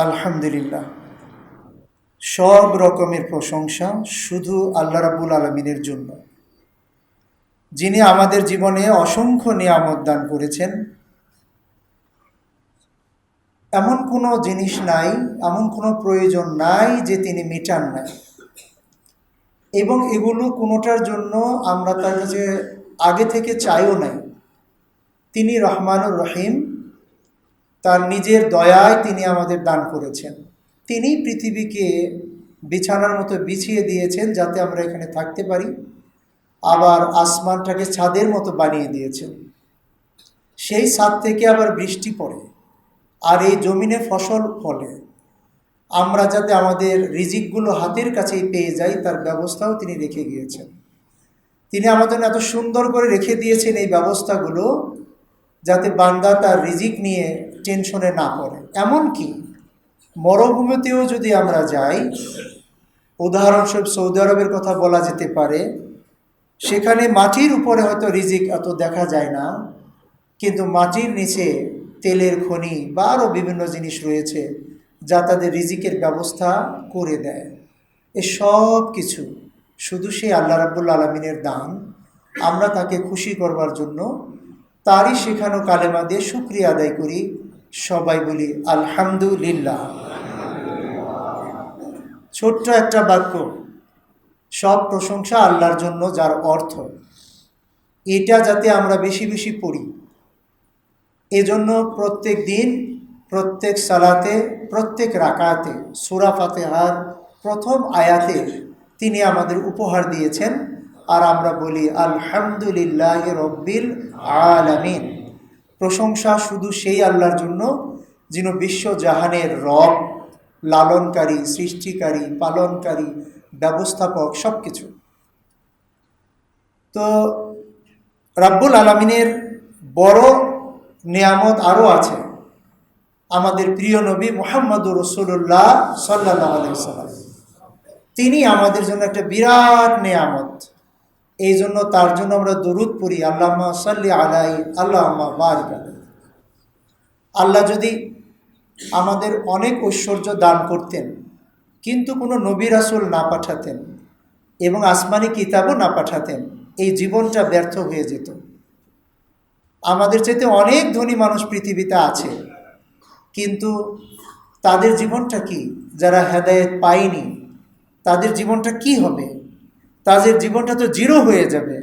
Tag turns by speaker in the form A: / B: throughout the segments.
A: আলহামদুলিল্লাহ, সব রকমের প্রশংসা শুধু আল্লাহ রাব্বুল আলামিনের জন্য, যিনি আমাদের জীবনে অসংখ্য নিয়ামত দান করেছেন। এমন কোনো জিনিস নাই, এমন কোনো প্রয়োজন নাই যে তিনি মিটান নাই, এবং এগুলো কোনোটার জন্য আমরা তার কাছে আগে থেকে চাইও নাই। তিনি রহমানুর রহিম, তার নিজের দয়ায় তিনি আমাদের দান করেছেন। তিনি পৃথিবীকে বিছানার মতো বিছিয়ে দিয়েছেন যাতে আমরা এখানে থাকতে পারি, আবার আসমানটাকে ছাদের মতো বানিয়ে দিয়েছেন। সেই ছাদ থেকে আবার বৃষ্টি পড়ে আর এই জমিনে ফসল ফলে। আমরা যাতে আমাদের রিজিকগুলো হাতের কাছেই পেয়ে যাই তার ব্যবস্থাও তিনি রেখে গিয়েছেন। তিনি আমাদের এত সুন্দর করে রেখে দিয়েছেন এই ব্যবস্থাগুলো, যাতে বান্দা তার রিজিক নিয়ে টেনশনে না পড়ে। এমনকি মরুভূমিতেও যদি আমরা যাই, উদাহরণস্বরূপ সৌদি আরবের কথা বলা যেতে পারে, সেখানে মাটির উপরে হয়তো রিজিক এত দেখা যায় না, কিন্তু মাটির নিচে তেলের খনি বা আরও বিভিন্ন জিনিস রয়েছে যা তাদের রিজিকের ব্যবস্থা করে দেয়। এ সব কিছু শুধু সেই আল্লাহ রাব্বুল আলামিনের দান। আমরা তাকে খুশি করবার জন্য তারই শেখানো কালেমা দিয়ে শুকরিয়া আদায় করি। সবাই বলি আলহামদুলিল্লাহ। ছোট্ট একটা বাক্য, সব প্রশংসা আল্লাহর জন্য, যার অর্থ এটা যাতে আমরা বেশি বেশি পড়ি। এজন্য প্রত্যেক দিন, প্রত্যেক সালাতে, প্রত্যেক রাকাতে সূরা ফাতিহার প্রথম আয়াতে তিনি আমাদের উপহার দিয়েছেন, আর আমরা বলি আলহামদুলিল্লাহ রব্বিল আলামিন। প্রশংসা শুধু সেই আল্লাহর জন্য যিনি বিশ্বজাহানের রব, লালনকারী, সৃষ্টিকারী, পালনকারী, ব্যবস্থাপক, সব কিছু। তো রাব্বুল আলামিনের বড় নিয়ামত আরও আছে। আমাদের প্রিয় নবী মুহাম্মদুর রাসূলুল্লাহ সাল্লাল্লাহু আলাইহি ওয়াসাল্লাম, তিনি আমাদের জন্য একটা বিরাট নিয়ামত। এই জন্য তার জন্য আমরা দরুদ পড়ি, আল্লাহুম্মা সাল্লি আলাইহি আল্লাহুম্মা বারিক আলাইহি। আল্লাহ যদি আমাদের অনেক ঐশ্বর্য দান করতেন, কিন্তু কোনো নবী রাসূল না পাঠাতেন এবং আসমানি কিতাবও না পাঠাতেন, এই জীবনটা ব্যর্থ হয়ে যেত। আমাদের চাইতে অনেক ধনী মানুষ পৃথিবীতে আছে, কিন্তু তাদের জীবনটা কি? যারা হেদায়েত পায়নি তাদের জীবনটা কি হবে? তাদের জীবনটা তো জিরো হয়ে যাবে।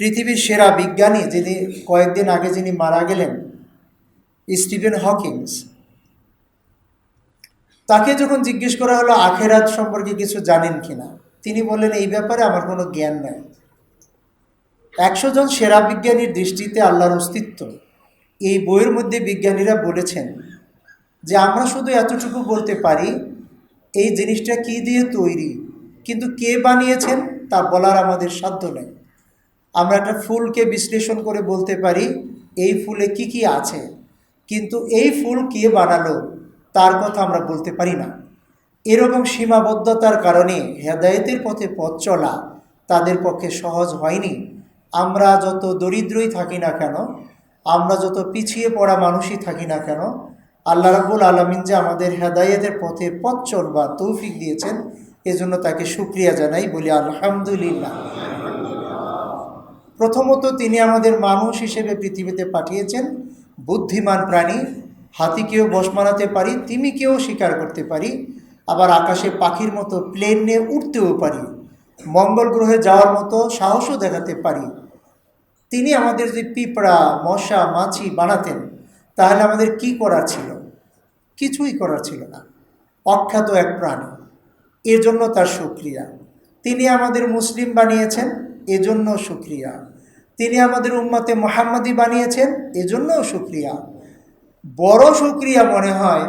A: পৃথিবীর সেরা বিজ্ঞানী যিনি কয়েকদিন আগে যিনি মারা গেলেন, স্টিফেন হকিংস, তাকে যখন জিজ্ঞেস করা হলো আখেরাত সম্পর্কে কিছু জানেন কিনা, তিনি বললেন এই ব্যাপারে আমার কোনো জ্ঞান নাই। 100 জন সেরা বিজ্ঞানীর দৃষ্টিতে আল্লাহর অস্তিত্ব, এই বইয়ের মধ্যে বিজ্ঞানীরা বলেছেন যে আমরা শুধু এতটুকু বলতে পারি এই জিনিসটা কি দিয়ে তৈরি, কিন্তু কে বানিয়েছেন তা বলার আমাদের সাধ্য নেই। আমরা একটা ফুলকে বিশ্লেষণ করে বলতে পারি এই ফুলে কি কি আছে, কিন্তু এই ফুল কে বানালো তার কথা আমরা বলতে পারি না। এরকম সীমাবদ্ধতার কারণে হেদায়েতের পথে পথ চলা তাদের পক্ষে সহজ হয়নি। আমরা যত দরিদ্রই থাকি না কেন, আমরা যত পিছিয়ে পড়া মানুষই থাকি না কেন, আল্লাহ রাব্বুল আলামিন যে আমাদের হেদায়েতের পথে পথ চলবার তৌফিক দিয়েছেন, এজন্য তাকে শুকরিয়া জানাই, বলি আলহামদুলিল্লাহ। প্রথমত তিনি আমাদের মানুষ হিসেবে পৃথিবীতে পাঠিয়েছেন, বুদ্ধিমান প্রাণী। হাতিকেও বশ মানাতে পারি, তিমিকেও শিকার করতে পারি, আবার আকাশে পাখির মতো প্লেন নিয়ে উঠতেও পারি, মঙ্গল গ্রহে যাওয়ার মতো সাহসও দেখাতে পারি। তিনি আমাদের যদি পিঁপড়া, মশা, মাছি বানাতেন তাহলে আমাদের কি করার ছিল? কিছুই করার ছিল না। অখ্যাত এক প্রাণী, এজন্য তার শুকরিয়া। তিনি আমাদের মুসলিম বানিয়েছেন, এজন্য শুকরিয়া। তিনি আমাদের উম্মতে মুহাম্মাদি বানিয়েছেন, এজন্যও শুকরিয়া। বড় শুকরিয়া মনে হয়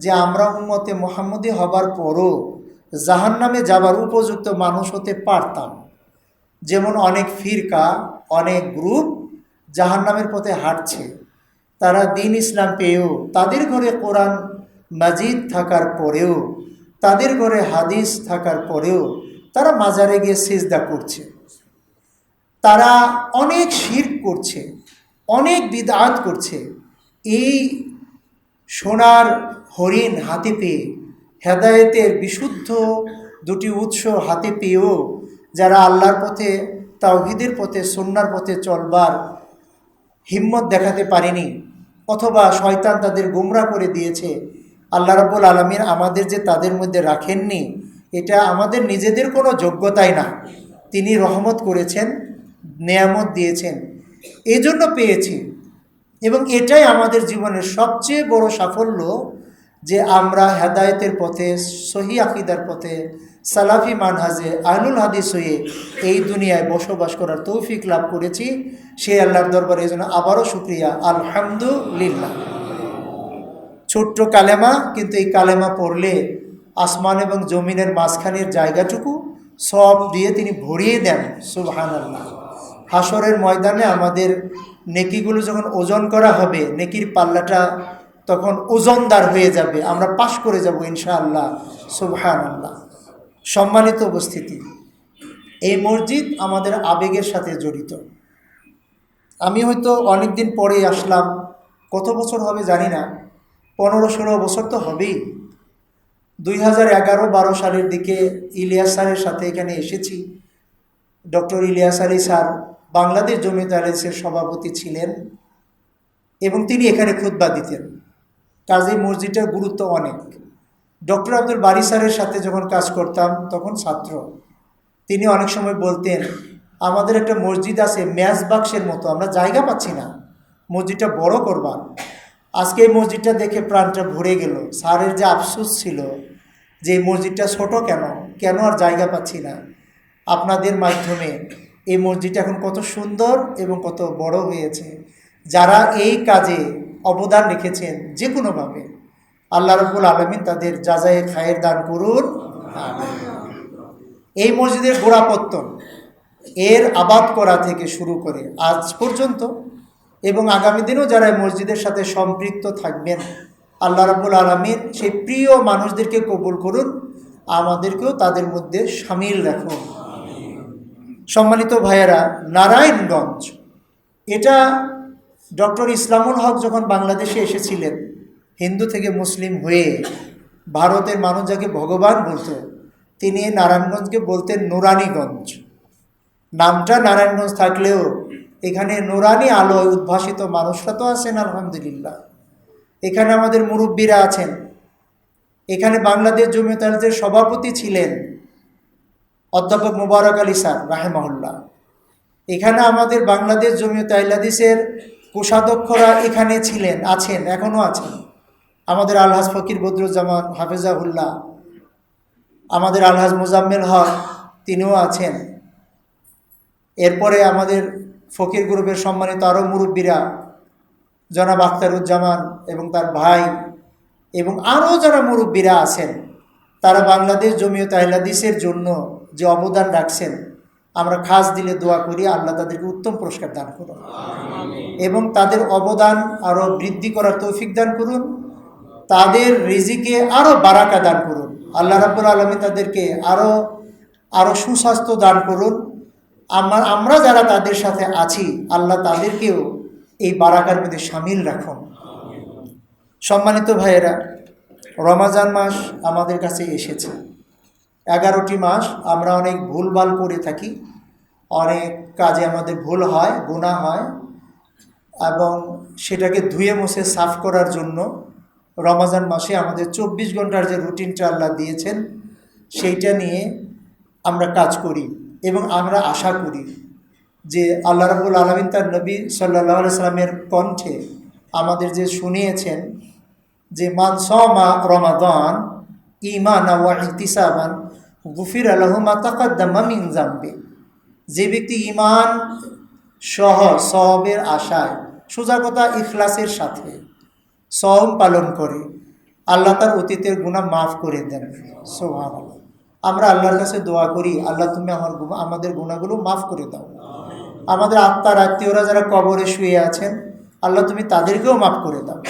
A: যে আমরা উম্মতে মুহাম্মাদি হবার পরও জাহান্নামে যাবার উপযুক্ত মানুষ হতে পারতাম। যেমন অনেক ফিরকা, অনেক গ্রুপ জাহান্নামের পথে হাঁটছে, তারা দ্বীন ইসলাম পেয়েও, তাদের ঘরে কোরআন মাজিদ থাকার পরেও, তাদের ঘরে হাদিস থাকার পরেও তারা মাজারে গিয়ে সিজদা করছে, তারা অনেক শিরক করছে, অনেক বিদআত করছে। এই সোনার হরিণ হাতে পেয়ে, হেদায়েতের বিশুদ্ধ দুটি উৎস হাতে পেয়েও যারা আল্লাহর পথে, তাওহীদের পথে, সুন্নাহর পথে চলবার হিম্মত দেখাতে পারেনি, অথবা শয়তান তাদের গোমরাহ করে দিয়েছে, আল্লাহ রাব্বুল আলামিন আমাদের যে তাদের মধ্যে রাখেননি, এটা আমাদের নিজেদের কোনো যোগ্যতাই না। তিনি রহমত করেছেন, নেয়ামত দিয়েছেন, এই জন্য পেয়েছি। এবং এটাই আমাদের জীবনের সবচেয়ে বড় সাফল্য যে আমরা হেদায়েতের পথে, সহি আকীদার পথে, সালাফি মানহাজে, আহলুল হাদিস হয়ে এই দুনিয়ায় বসবাস করার তৌফিক লাভ করেছি। সেই আল্লাহর দরবারে এই জন্য আবারও শুকরিয়া, আলহামদুলিল্লাহ। ছোট্ট কালেমা, কিন্তু এই কালেমা পড়লে আসমান এবং জমিনের মাঝখানের জায়গাটুকু সব দিয়ে তিনি ভরিয়ে দেন। সুবহানাল্লাহ। হাসরের ময়দানে আমাদের নেকিগুলো যখন ওজন করা হবে, নেকির পাল্লাটা তখন ওজনদার হয়ে যাবে, আমরা পাশ করে যাব ইনশাআল্লাহ। সুবহানাল্লাহ। সম্মানিত উপস্থিতি, এই মসজিদ আমাদের আবেগের সাথে জড়িত। আমি হয়তো অনেক দিন পরে আসলাম, কত বছর হবে জানি না, 15-16 বছর তো হবেই। 2011-12 সালের দিকে ইলিয়াস স্যারের সাথে এখানে এসেছি। ডক্টর ইলিয়াস আলী স্যার বাংলাদেশ জমিয়ত আহলে হাদিসের সভাপতি ছিলেন এবং তিনি এখানে খুতবা দিতেন। কাজেই মসজিদটার গুরুত্ব অনেক। ডক্টর আব্দুল বারী স্যারের সাথে যখন কাজ করতাম তখন ছাত্র, তিনি অনেক সময় বলতেন, আমাদের একটা মসজিদ আছে ম্যাচ বাক্সের মতো, আমরা জায়গা পাচ্ছি না, মসজিদটা বড় করবা। আজকে এই মসজিদটা দেখে প্রাণটা ভরে গেল। স্যারের যে আফসোস ছিল যে এই মসজিদটা ছোট কেন আর জায়গা পাচ্ছি না, আপনাদের মাধ্যমে এই মসজিদটা এখন কত সুন্দর এবং কত বড় হয়েছে। যারা এই কাজে অবদান রেখেছেন যে কোনোভাবে, আল্লাহ রাব্বুল আলামিন তাদের জাযায়ে খায়ের দান করুন। এই মসজিদের গোড়াপত্তন, এর আবাদ করা থেকে শুরু করে আজ পর্যন্ত এবং আগামী দিনেও যারা এই মসজিদের সাথে সম্পৃক্ত থাকবেন, আল্লাহ রাব্বুল আলামিন সেই প্রিয় মানুষদেরকে কবুল করুন, আমাদেরকেও তাদের মধ্যে শামিল রাখুন। সম্মানিত ভাইয়েরা, নারায়ণগঞ্জ, এটা ডক্টর ইসলামুল হক যখন বাংলাদেশে এসেছিলেন, হিন্দু থেকে মুসলিম হয়ে ভারতের মানুষ যাকে ভগবান বলতো, তিনি নারায়ণগঞ্জকে বলতেন নুরানীগঞ্জ। নামটা নারায়ণগঞ্জ থাকলেও এখানে নুরানি আলোয় উদ্ভাসিত মানুষরা তো আছেন আলহামদুলিল্লাহ। এখানে আমাদের মুরব্বীরা আছেন। এখানে বাংলাদেশ জমিয়ত আহলে হাদিসের সভাপতি ছিলেন অধ্যাপক মোবারক আলী স্যার রাহেমাহুল্লাহ। এখানে আমাদের বাংলাদেশ জমিয়ত আহলে হাদিসের কোষাধ্যক্ষরা এখানে ছিলেন, আছেন, এখনও আছেন। আমাদের আলহাজ ফকির বদরুজ্জামান হাফেজাহুল্লাহ, আমাদের আলহাজ মুজাম্মেল হক, তিনিও আছেন। এরপরে আমাদের ফকির গ্রুপের সম্মানিত আরও মুরব্বীরা, জনাব আখতারুজ্জামান এবং তার ভাই এবং আরও যারা মুরব্বীরা আছেন, তারা বাংলাদেশ জমিয়ত আহলে হাদিসের জন্য যে অবদান রাখছেন, আমরা খাস দিলে দোয়া করি আল্লাহ তাদেরকে উত্তম পুরস্কার দান করুন এবং তাদের অবদান আরও বৃদ্ধি করার তৌফিক দান করুন, তাদের রিজিকে আরও বারাকা দান করুন। আল্লাহ রাব্বুল আলামিন তাদেরকে আরও সুস্বাস্থ্য দান করুন। আমরা যারা তাদের সাথে আছি, আল্লাহ তাদেরকেও এই বারাকার মধ্যে শামিল রাখুন। সম্মানিত ভাইয়েরা, রমাজান মাস আমাদের কাছে এসেছে। 11টি মাস আমরা অনেক ভুলভাল করে থাকি, অনেক কাজে আমাদের ভুল হয়, গুনাহ হয়, এবং সেটাকে ধুয়ে মুছে সাফ করার জন্য রমাজান মাসে আমাদের 24 ঘন্টার যে রুটিনটা আল্লাহ দিয়েছেন, সেইটা নিয়ে আমরা কাজ করি এবং আমরা আশা করি যে আল্লাহ রাব্বুল আলামিন তার নবী সাল্লাল্লাহু আলাইহি সাল্লামের কণ্ঠে আমাদের যে শুনিয়েছেন যে মান সামা রমাদান ঈমানান ওয়া ইহতিসাবান গুফিরা লাহু মা তাকাদ্দামা মিন যামবি, যে ব্যক্তি ঈমান সহ সওয়াবের আশায়, সোজা কথা ইখলাসের সাথে সওম পালন করে, আল্লাহ তার অতীতের গুনাহ মাফ করে দেন। সুবহানাল্লাহ। আমরা আল্লাহর কাছে দোয়া করি, আল্লাহ তুমি আমাদের গুনাহগুলো মাফ করে দাও। আমাদের আত্মার আত্মীয়রা যারা কবরে শুয়ে আছেন, আল্লাহ তুমি তাদেরকেও মাফ করে দাও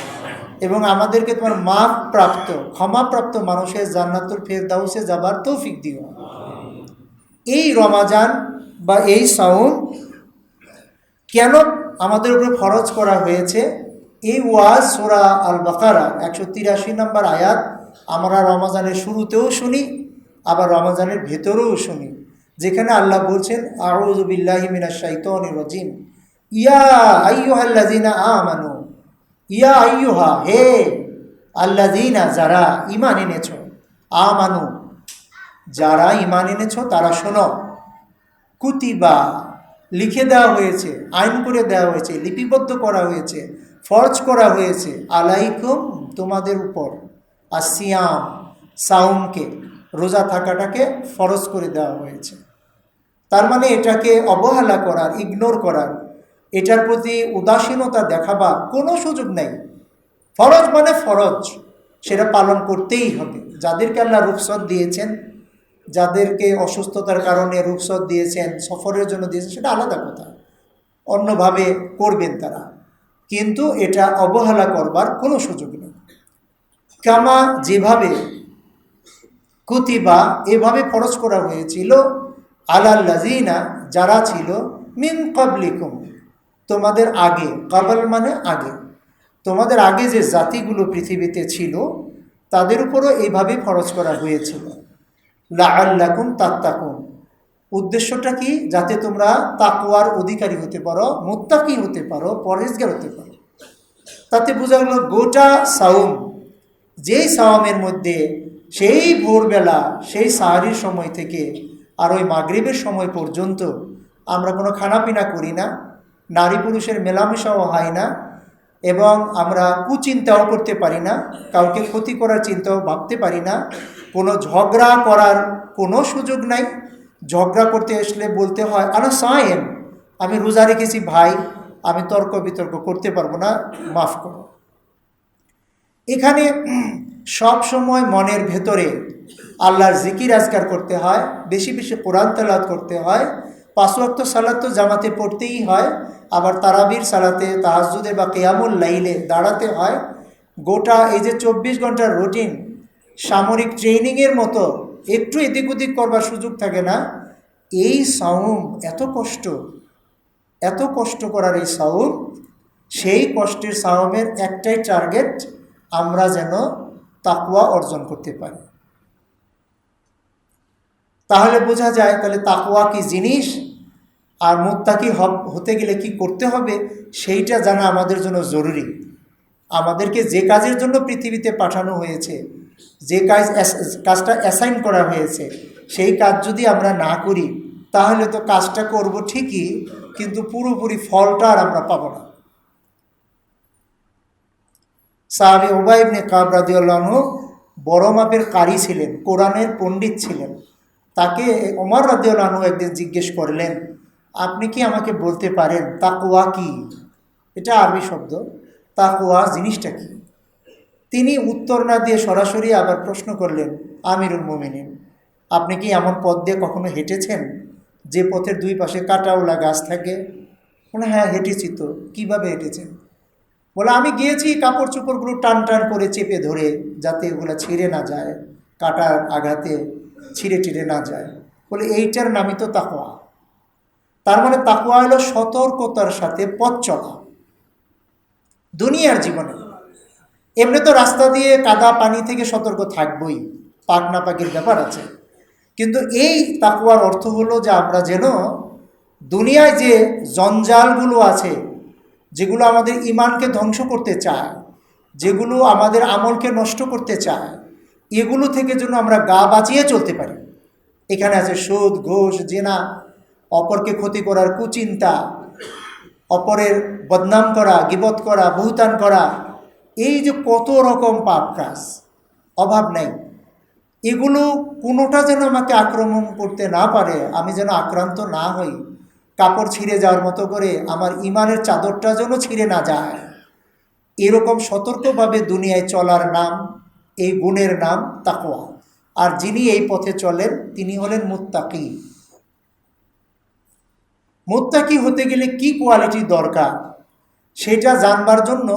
A: এবং আমাদেরকে তোমার মাফ প্রাপ্ত, ক্ষমাপ্রাপ্ত মানুষের জান্নাতুল ফেরদাউসে যাবার তৌফিক দিও। এই রমাজান বা এই সাওম কেন আমাদের উপরে ফরজ করা হয়েছে, এই ওয়াজ সূরা আল বাকারা 183 নম্বর আয়াত আমরা রমজানের শুরুতেও শুনি, আবার রমজানের ভেতরেও শুনি, যেখানে আল্লাহ বলছেন আউযু বিল্লাহি মিনাশ শাইতানির রাজিম, ইয়া আইয়ুহাল্লাযিনা আমানু, ইয়া আইয়ুহা, হে আল্লাযিনা, যারা ঈমান এনেছ, আমানু, যারা ঈমান এনেছ তারা শোনো, কুতিবা, লিখে দেওয়া হয়েছে, আইন করে দেওয়া হয়েছে, লিপিবদ্ধ করা হয়েছে, ফরজ করা হয়েছে, আলাইকুম, তোমাদের উপর, আসিয়াম, সাউমকে, রোজা থাকাটাকে ফরজ করে দেওয়া হয়েছে। তার মানে এটাকে অবহেলা করার, ইগনোর করার, এটার প্রতি উদাসীনতা দেখাবার কোনো সুযোগ নেই। ফরজ মানে ফরজ, সেটা পালন করতেই হবে। যাদেরকে আল্লাহ রুখসত দিয়েছেন, যাদেরকে অসুস্থতার কারণে রুখসত দিয়েছেন, সফরের জন্য দিয়েছেন, সেটা আলাদা কথা, অন্যভাবে করবেন তারা, কিন্তু এটা অবহেলা করবার কোনো সুযোগ নেই। কামা, যেভাবে, কুতিবা, এভাবে ফরজ করা হয়েছিল, আলাল্লাযিনা, যারা ছিল, মিন ক্বাবলিকুম, তোমাদের আগে, ক্বাবল মানে আগে, তোমাদের আগে যে জাতিগুলো পৃথিবীতে ছিল তাদের উপরও এইভাবে ফরজ করা হয়েছিল। লাআল্লাকুম তাত্তাকুন, উদ্দেশ্যটা কি? যাতে তোমরা তাকওয়ার অধিকারী হতে পারো, মুত্তাকি হতে পারো, পরহেজগার হতে পারো। তাতে বোঝা গেল গোটা সাওম, যেই সাওমের মধ্যে সেই ভোরবেলা, সেই সাহারির সময় থেকে আর ওই মাগরিবের সময় পর্যন্ত আমরা কোনো খানাপিনা করি না, নারী পুরুষের মেলামেশাও হয় না, এবং আমরা কুচিন্তাও করতে পারি না, কাউকে ক্ষতি করার চিন্তাও ভাবতে পারি না, কোনো ঝগড়া করার কোনো সুযোগ নাই। ঝগড়া করতে আসলে বলতে হয় আনা সায়েম, আমি রোজা রেখেছি ভাই, আমি তর্ক বিতর্ক করতে পারবো না, মাফ করো। এখানে সব সময় মনের ভেতরে আল্লাহর জিকির আজকার করতে হয়, বেশি বেশি কোরআন তেলাওয়াত করতে হয়, 5 ওয়াক্ত সালাত তো জামাতে পড়তেই হয়, আবার তারাবির সালাতে, তাহাজ্জুদে বা কিয়ামুল লাইলে দাঁড়াতে হয়। গোটা এই যে 24 ঘন্টার রুটিন, সামরিক ট্রেনিংয়ের মতো একটু এদিক ওদিক করবার সুযোগ থাকে না। এই সাওম এত কষ্ট করার এই সাওম, সেই কষ্টের সাওমের একটাই টার্গেট, আমরা যেন তাকওয়া অর্জন করতে পারি। তাহলে বোঝা যায় তাহলে তাকওয়া কি জিনিস, আর মুত্তাকি হতে গেলে কি করতে হবে, সেইটা জানা আমাদের জন্য জরুরি। আমাদেরকে যে কাজের জন্য পৃথিবীতে পাঠানো হয়েছে, যে কাজটা অ্যাসাইন করা হয়েছে, সেই কাজ যদি আমরা না করি, তাহলে তো কাজটা করব ঠিকই, কিন্তু পুরোপুরি ফলটা আর আমরা পাবো না। সাহাবী উবাই ইবনে কাব রাদিয়াল্লাহু আনহু বড় মাপের কারি ছিলেন, কোরআনের পণ্ডিত ছিলেন। তাকে ওমর রাদিয়াল্লাহু আনহু একদিন জিজ্ঞেস করলেন, আপনি কি আমাকে বলতে পারেন তাকওয়া কি? এটা আরবি শব্দ, তাকওয়া জিনিসটা কি? তিনি উত্তর না দিয়ে সরাসরি আবার প্রশ্ন করলেন, আমিরুল মুমিনিন, আপনি কি এমন পথ দিয়ে কখনো হেঁটেছেন যে পথের দুই পাশে কাঁটাওয়ালা গাছ থাকে? বলে, হ্যাঁ হেঁটেছি তো। কীভাবে হেঁটেছেন? বলে, আমি গিয়েছি কাপড় চোপড়গুলো টান টান করে চেপে ধরে, যাতে এগুলো ছিঁড়ে না যায়, কাটার আঘাতে ছিঁড়ে টিড়ে না যায়। বলে, এইটার নামই তো তাকওয়া। তার মানে তাকওয়া হলো সতর্কতার সাথে পথ চলা দুনিয়ার জীবনে। এমনি তো রাস্তা দিয়ে কাদা পানি থেকে সতর্ক থাকবই, পাক না পাকের ব্যাপার আছে, কিন্তু এই তাকওয়ার অর্থ হলো যে আমরা যেন দুনিয়ায় যে জঞ্জালগুলো আছে, যেগুলো আমাদের ঈমানকে ধ্বংস করতে চায়, যেগুলো আমাদের আমলকে নষ্ট করতে চায়, এগুলো থেকে যেন আমরা গা বাঁচিয়ে চলতে পারি। এখানে আছে সুদ, ঘুষ, জিনা, অপরকে ক্ষতি করার কুচিন্তা, অপরের বদনাম করা, গীবত করা, বহুতান করা, এই যে কত রকম পাপ কাজ, অভাব নাই। এগুলো কোনোটা যেন আমাকে আক্রমণ করতে না পারে, আমি যেন আক্রান্ত না হই, কাপড় ছিঁড়ে যাওয়ার মতো করে আমার ঈমানের চাদরটা যেন ছিঁড়ে না যায়, এরকম সতর্কভাবে দুনিয়ায় চলার নাম, এই গুণের নাম তাকওয়া। আর যিনি এই পথে চলেন তিনি হলেন মুত্তাকি। মুত্তাকি হতে গেলে কি কোয়ালিটি দরকার সেটা জানবার জন্য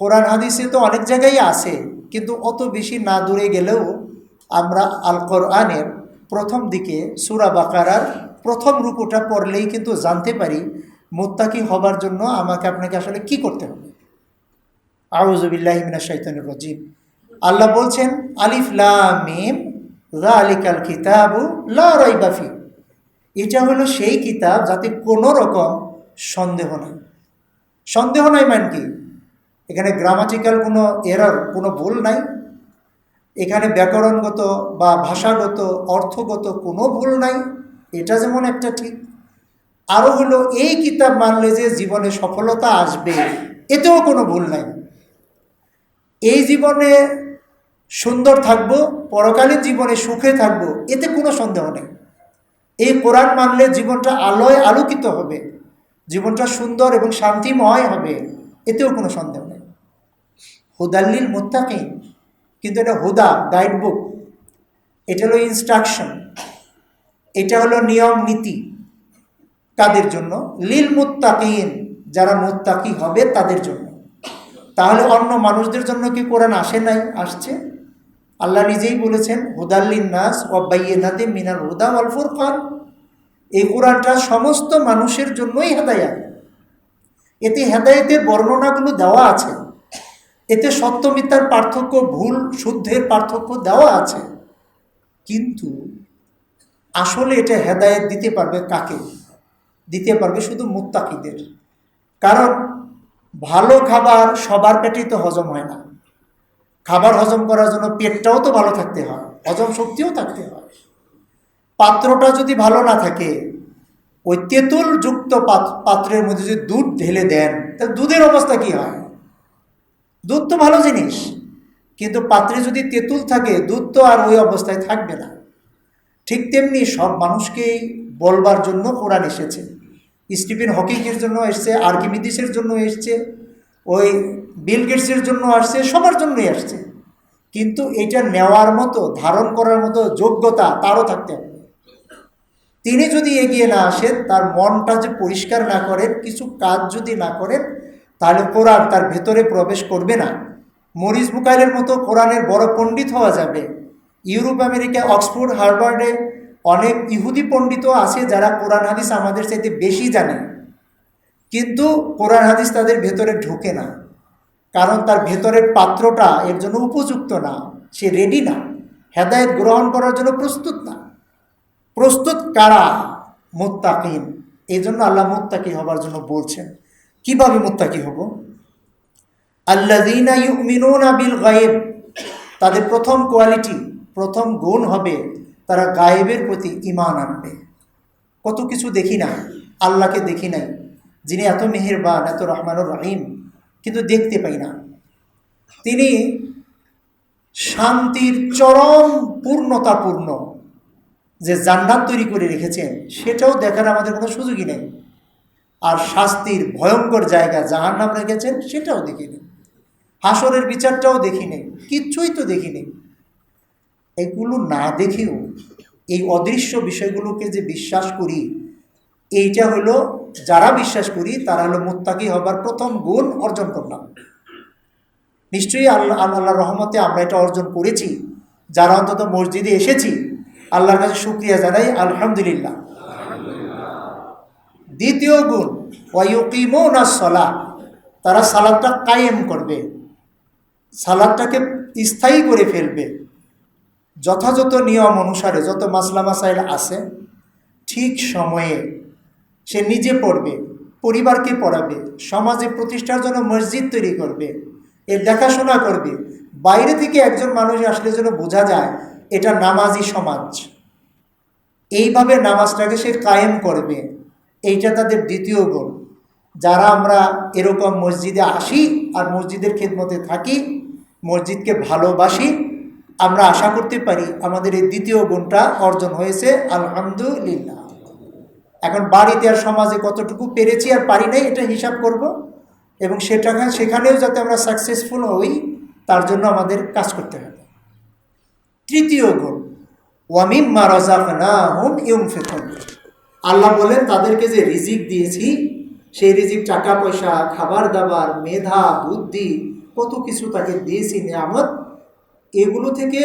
A: কোরআন হাদিসে তো অনেক জায়গায় আছে, কিন্তু অত বেশি না দূরে গেলেও আমরা আল কোরআনের প্রথম দিকে সূরা বাকারার প্রথম রুকুটা পড়লেই কিন্তু জানতে পারি মুত্তাকি হবার জন্য আমাকে আপনাকে আসলে কি করতে হবে। আউযু বিল্লাহি মিনাশ শাইতানির রাজিম। আল্লাহ বলছেন আলিফ লাম মিম যালিকাল কিতাবু লা রাইবা ফি, এটা হলো সেই কিতাব যাতে কোনো রকম সন্দেহ নাই। সন্দেহ নাই মানে কি? এখানে গ্রামাটিক্যাল কোনো এরর, কোনো ভুল নাই, এখানে ব্যাকরণগত বা ভাষাগত অর্থগত কোনো ভুল নাই, এটা যেমন একটা ঠিক। আরও হলো এই কিতাব মানলে যে জীবনে সফলতা আসবে, এতেও কোনো ভুল নাই। এই জীবনে সুন্দর থাকবো, পরকালীন জীবনে সুখে থাকবো, এতে কোনো সন্দেহ নেই। এই কোরআন মানলে জীবনটা আলোয় আলোকিত হবে, জীবনটা সুন্দর এবং শান্তিময় হবে, এতেও কোনো সন্দেহ নেই। হুদাল্লিল মুত্তাকিন, কিন্তু এটা হুদা গাইড বুক, এটা হলো ইনস্ট্রাকশন, এটা হলো নিয়ম নীতি। কাদের জন্য? লিল মুত্তাকিন, যারা মুত্তাকি হবে তাদের জন্য। তাহলে অন্য মানুষদের জন্য কি কোরআন আসে নাই? আসছে। আল্লাহ নিজেই বলেছেন হুদাল্লিন নাস ওয়া বাইয়িনাতিন মিনাল হুদা ওয়াল ফুরকান, এই কোরআনটা সমস্ত মানুষের জন্যই হেদায়েত। এতে হেদায়েতের বর্ণনাগুলো দেওয়া আছে, এতে সত্য মিথ্যার পার্থক্য, ভুল শুদ্ধের পার্থক্য দেওয়া আছে। কিন্তু আসলে এটা হেদায়েত দিতে পারবে কাকে? দিতে পারবে শুধু মুত্তাকিদের। কারণ ভালো খাবার সবার পেটেই তো হজম হয় না। খাবার হজম করার জন্য পেটটাও তো ভালো থাকতে হয়, হজম শক্তিও থাকতে হয়। পাত্রটা যদি ভালো না থাকে, ওই তেঁতুল যুক্ত পাত্রের মধ্যে যদি দুধ ঢেলে দেন, তাহলে দুধের অবস্থা কি হয়? দুধ তো ভালো জিনিস, কিন্তু পাত্রে যদি তেঁতুল থাকে, দুধ তো আর ওই অবস্থায় থাকবে না। ঠিক তেমনি সব মানুষকেই বলবার জন্য কোরআন এসেছে। স্টিফেন হকিংয়ের জন্য এসছে, আর্কিমিডিসের জন্য এসছে, ওই বিল গেটসের জন্য আসছে, সবার জন্যই আসছে। কিন্তু এটা নেওয়ার মতো, ধারণ করার মতো যোগ্যতা তারও থাকতে হবে। তিনি যদি এগিয়ে না আসেন, তার মনটা যে পরিষ্কার না করেন, কিছু কাজ যদি না করেন, তাহলে কোরআন তার ভেতরে প্রবেশ করবে না। মরিস বুকাইলের মতো কোরআনের বড় পণ্ডিত হওয়া যাবে। ইউরোপ, আমেরিকা, অক্সফোর্ড, হার্ভার্ডে অনেক ইহুদি পণ্ডিতও আছে যারা কোরআন হাদিস আমাদের চাইতে বেশি জানে, কিন্তু কোরআন হাদিস তাদের ভেতরে ঢোকে না। কারণ তার ভেতরের পাত্রটা এর জন্য উপযুক্ত না, সে রেডি না, হেদায়েত গ্রহণ করার জন্য প্রস্তুত না। প্রস্তুত কারা? মুত্তাকিন। এই জন্য আল্লাহ মুত্তাকি হবার জন্য বলছেন। কিভাবে মুত্তাকি হব? আল্লাযীনা ইউমিনুনা বিল গায়ব, তাদের প্রথম কোয়ালিটি, প্রথম গুণ হবে তারা গায়েবের প্রতি ঈমান আনবে। কত কিছু দেখি না, আল্লাহকে দেখি নাই, যিনি এত মেহেরবান, এত রহমানুর রহিম, কিন্তু দেখতে পাই না। তিনি শান্তির চরম পূর্ণতাপূর্ণ যে জান্নাত তৈরি করে রেখেছেন, সেটাও দেখার আমাদের কোনো সুযোগই নেই। আর শাস্তির ভয়ঙ্কর জায়গা জাহান্নাম রেখেছেন, সেটাও দেখিনি। হাসরের বিচারটাও দেখিনি, কিচ্ছুই তো দেখিনি। এগুলো না দেখেও এই অদৃশ্য বিষয়গুলোকে যে বিশ্বাস করি, এইটা হলো, যারা বিশ্বাস করি তারা হলো মুত্তাকি হবার প্রথম গুণ অর্জন করলাম। নিশ্চয়ই আল্লাহর রহমতে আমরা এটা অর্জন করেছি। যারা অন্তত মসজিদে এসেছি, আল্লাহর কাছে শুকরিয়া জানাই, আলহামদুলিল্লাহ। দ্বিতীয় গুণ ওয়ায়ুকিমুনাস সালাহ, তারা সালাতটা কায়েম করবে, সালাতটাকে স্থায়ী করে ফেলবে। যথাযথ নিয়ম অনুসারে যত মাসলা মাসাইল আছে, ঠিক সময়ে সে নিজে পড়বে, পরিবারকে পড়াবে, সমাজে প্রতিষ্ঠার জন্য মসজিদ তৈরি করবে, এর দেখাশোনা করবে। বাইরে থেকে একজন মানুষ আসলে যেন বোঝা যায় এটা নামাজি সমাজ। এইভাবে নামাজটাকে সে কায়েম করবে, এইটা তাদের দ্বিতীয় গুণ। যারা আমরা এরকম মসজিদে আসি আর মসজিদের খেদমতে থাকি, মসজিদকে ভালোবাসি, আমরা আশা করতে পারি আমাদের এই দ্বিতীয় গুণটা অর্জন হয়েছে, আলহামদুলিল্লাহ। এখন বাড়িতে আর সমাজে কতটুকু পেরেছি আর পারি নাই, এটা হিসাব করব, এবং সেখানেও যাতে আমরা সাকসেসফুল হই, তার জন্য আমাদের কাজ করতে হবে। তৃতীয় গুণ ওয়ামিম্মা রাযাকনাহুম ইউনফিকুন, আল্লাহ বলেন তাদেরকে যে রিজিক দিয়েছি, সেই রিজিক টাকা পয়সা, খাবার দাবার, মেধা, বুদ্ধি, কত কিছু তাকে দিয়েছি নিয়ামত, এগুলো থেকে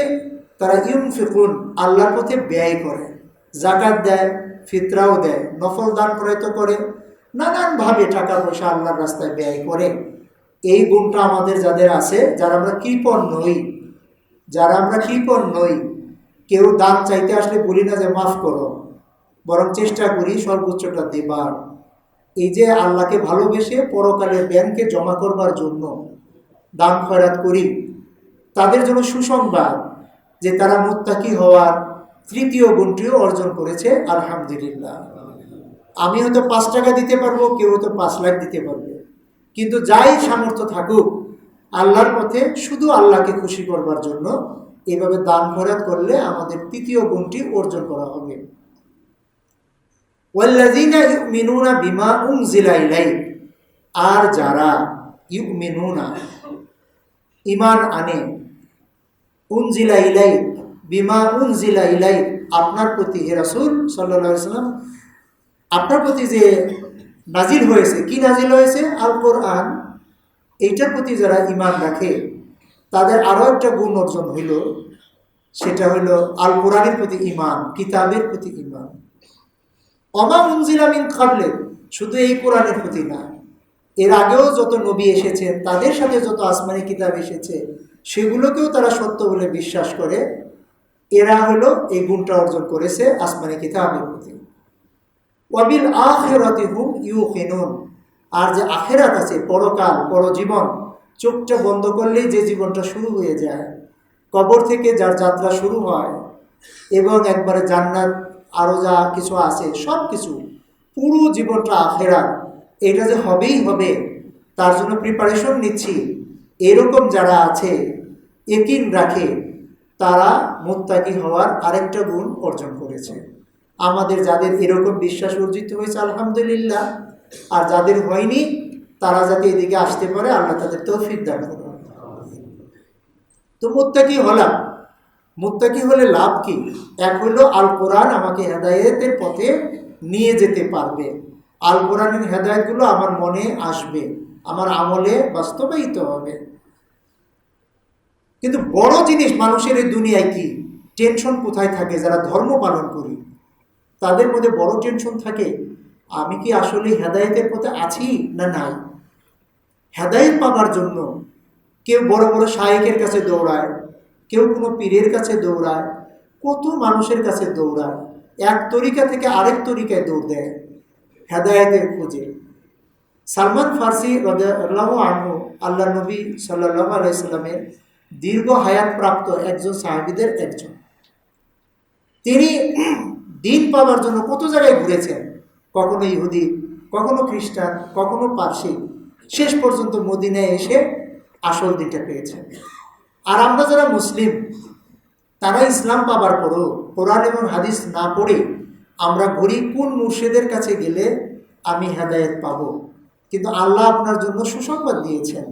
A: তারা ইউনফিকুন, আল্লাহর পথে ব্যয় করে, যাকাত দেয়, ফিতরাও দেয়, নফল দান প্রয়ত করে, নানানভাবে টাকা পয়সা আল্লাহর রাস্তায় ব্যয় করে। এই গুণটা আমাদের যাদের আছে, যারা আমরা কৃপণ নই, কেউ দান চাইতে আসলে বলি না যে মাফ করো, বরং চেষ্টা করি সর্বোচ্চটা দেবার। এই যে আল্লাহকে ভালোবেসে পরকালে ব্যাংকে জমা করবার জন্য দান খয়রাত করি, তাদের জন্য সুসংবাদ যে তারা মুত্তাকি হওয়ার তৃতীয় গুণটিও অর্জন করেছে, আলহামদুলিল্লাহ। আমি হয়তো 5 টাকা দিতে পারবো, কেউ হয়তো 5 লাখ দিতে পারবে, কিন্তু যাই সামর্থ্য থাকুক আল্লাহর পথে শুধু আল্লাহকে খুশি করবার জন্য এইভাবে দান খয়রাত করলে আমাদের তৃতীয় গুণটি অর্জন করা হবে। ওয়াল্লাযীনা ইউমিনুনা বিমা উনজিলা ইলাইক, আর যারা ইউমিনুনা ঈমান আনে, উনজিলা ইলাইক বিমা উনজিলা ইলাইক আপনার প্রতি হে রাসূল সাল্লাল্লাহু আলাইহি ওয়াসাল্লাম, আপনার প্রতি যে নাজিল হয়েছে, কি নাজিল হয়েছে? আল কোরআন। এইটার প্রতি যারা ঈমান রাখে তাদের আরও একটা গুণ অর্জন হইল, সেটা হইল আল কোরআনের প্রতি ঈমান, কিতাবের প্রতি ঈমান। ওমা উনজিলা মিন ক্বাবলিক, শুধু এই কোরআনের প্রতি না, এর আগেও যত নবী এসেছেন তাদের সাথে যত আসমানি কিতাব এসেছে সেগুলোকেও তারা সত্য বলে বিশ্বাস করে। এরা হলো এই গুণটা অর্জন করেছে আসমানি কিতাবের প্রতি। ওয়াবিল আখিরাতি হুম ইউকিনুন, আর যে আখিরাত আছে, পরকাল, পরজীবন, চোখটা বন্ধ করলেই যে জীবনটা শুরু হয়ে যায়, কবর থেকে যার যাত্রা শুরু হয় এবং একবারে জান্নাত আরও যা কিছু আছে সব কিছু, পুরো জীবনটা আখিরাত, এটা যে হবেই হবে তার জন্য প্রিপারেশন নিচ্ছি, এরকম যারা আছে, ইয়াকিন রাখে, তারা মুত্তাকি হওয়ার আরেকটা গুণ অর্জন করেছে। আমাদের যাদের এরকম বিশ্বাস অর্জিত হয়েছে আলহামদুলিল্লাহ, আর যাদের হয়নি তারা যাতে এদিকে আসতে পারে আল্লাহ তাদের তৌফিক দান করুন। তো মুত্তাকি হলে লাভ কি? এক হলো আল কোরআন আমাকে হেদায়েতের পথে নিয়ে যেতে পারবে, আল কোরআনের হেদায়েতগুলো আমার মনে আসবে, আমার আমলে বাস্তবায়িত হবে। কিন্তু বড় জিনিস মানুষের এই দুনিয়ায় কি টেনশন কোথায় থাকে? যারা ধর্ম পালন করি তাদের মধ্যে বড় টেনশন থাকে, আমি কি আসলে হেদায়েতের পথে আছি না নাই। হেদায়েত পাবার জন্য কেউ বড় বড় শায়েখের কাছে দৌড়ায়, কেউ কোনো পীরের কাছে দৌড়ায়, কত মানুষের কাছে দৌড়ায়, এক তরিকা থেকে আরেক তরিকায় দৌড় দেয় হেদায়েতের খোঁজে। সালমান ফার্সি রাদিয়াল্লাহু আনহু আল্লাহ নবী সাল্লাল্লাহু আলাইহি সাল্লামের দীর্ঘ হায়াত প্রাপ্ত একজন সাহাবীদের একজন। তিনি দিন পাওয়ার জন্য কত জায়গায় ঘুরেছেন, কখনো ইহুদি, কখনো খ্রিস্টান, কখনো পারসি, শেষ পর্যন্ত মদিনায় এসে আসল দিনটা পেয়েছেন। আর আমরা যারা মুসলিম তারা ইসলাম পাবার পরও কোরআন এবং হাদিস না পড়ে আমরা ঘুরি কোন মুর্শিদের কাছে গেলে আমি হেদায়েত পাবো। কিন্তু আল্লাহ আপনার জন্য সুসংবাদ দিয়েছেন,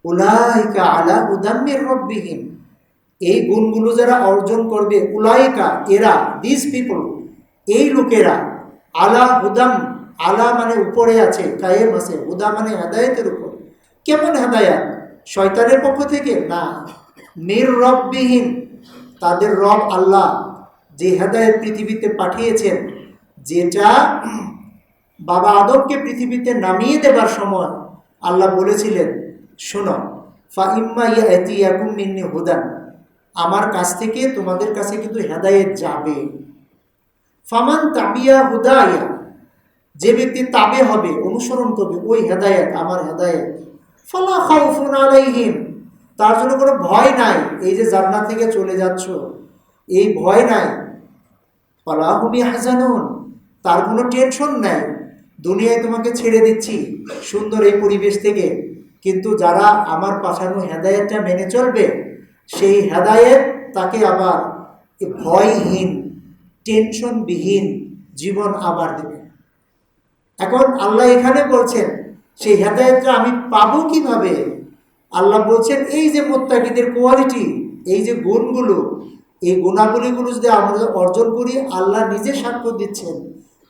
A: উলাইকা আলা হুদাম মির রাব্বিহিম, এই গুণগুলো যারা অর্জন করবে, উলাইকা এরা, দিস পিপল, এই লোকেরা, আলা হুদাম, আলা মানে উপরে আছে, কায়েম আছে, হুদা মানে হেদায়েতের উপর। কেমন হেদায়েত? শয়তানের পক্ষ থেকে না, মির রাব্বিহিম, তাদের রব আল্লাহ যে হেদায়েত পৃথিবীতে পাঠিয়েছেন, যেটা বাবা আদমকে পৃথিবীতে নামিয়ে দেবার সময় আল্লাহ বলেছিলেন, শোনো, ফা ইম্মা ইয়াতিয়াকুম মিন্নি হুদান, আমার কাছ থেকে তোমাদের কাছে কিন্তু হেদায়েত যাবে। ফামান তাবিয়া হুদায়া, যে ব্যক্তি তাবে হবে, অনুসরণ করবে ওই হেদায়েত, আমার হেদায়েত, ফালা খাউফুন আলাইহিম, তার জন্য কোনো ভয় নাই। এই যে জান্নাত থেকে চলে যাচ্ছ এই ভয় নাই। ফালা হুম ইয়াহজানুন, তার কোনো টেনশন নাই। দুনিয়ায় তোমাকে ছেড়ে দিচ্ছি সুন্দর এই পরিবেশ থেকে, কিন্তু যারা আমার পাঠানো হেদায়েতটা মেনে চলবে সেই হেদায়েত তাকে আবার ভয়হীন, টেনশনবিহীন জীবন আবার দেবে। এখন আল্লাহ এখানে বলছেন সেই হেদায়েতটা আমি পাবো কিভাবে? আল্লাহ বলছেন এই যে মুত্তাকিদের কোয়ালিটি, এই যে গুণগুলো, এই গুণাবলীগুলো যদি আমরা অর্জন করি, আল্লাহ নিজে সাক্ষ্য দিচ্ছেন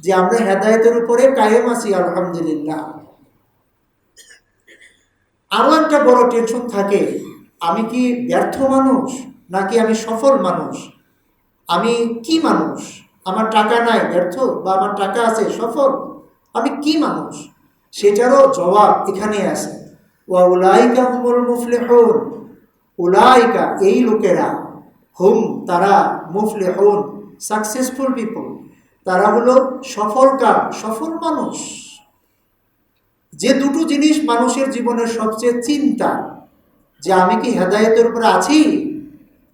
A: যে আমরা হেদায়েতের উপরে কায়েম আছি আলহামদুলিল্লাহ। আরও একটা বড় টেনশন থাকে, আমি কি ব্যর্থ মানুষ নাকি আমি সফল মানুষ? আমি কি মানুষ? আমার টাকা নাই ব্যর্থ, বা আমার টাকা আছে সফল? আমি কি মানুষ? সেটারও জবাব এখানে আছে। ওয়া উলাইকা হুমুল মুফলিহুন, উলাইকা এই লোকেরা, হুম তারা, মুফলিহুন সাকসেসফুল পিপল, তারা হলো সফল মানুষ। যে দুটো জিনিস মানুষের জীবনের সবচেয়ে চিন্তা, যে আমি কি হেদায়েতের উপরে আছি,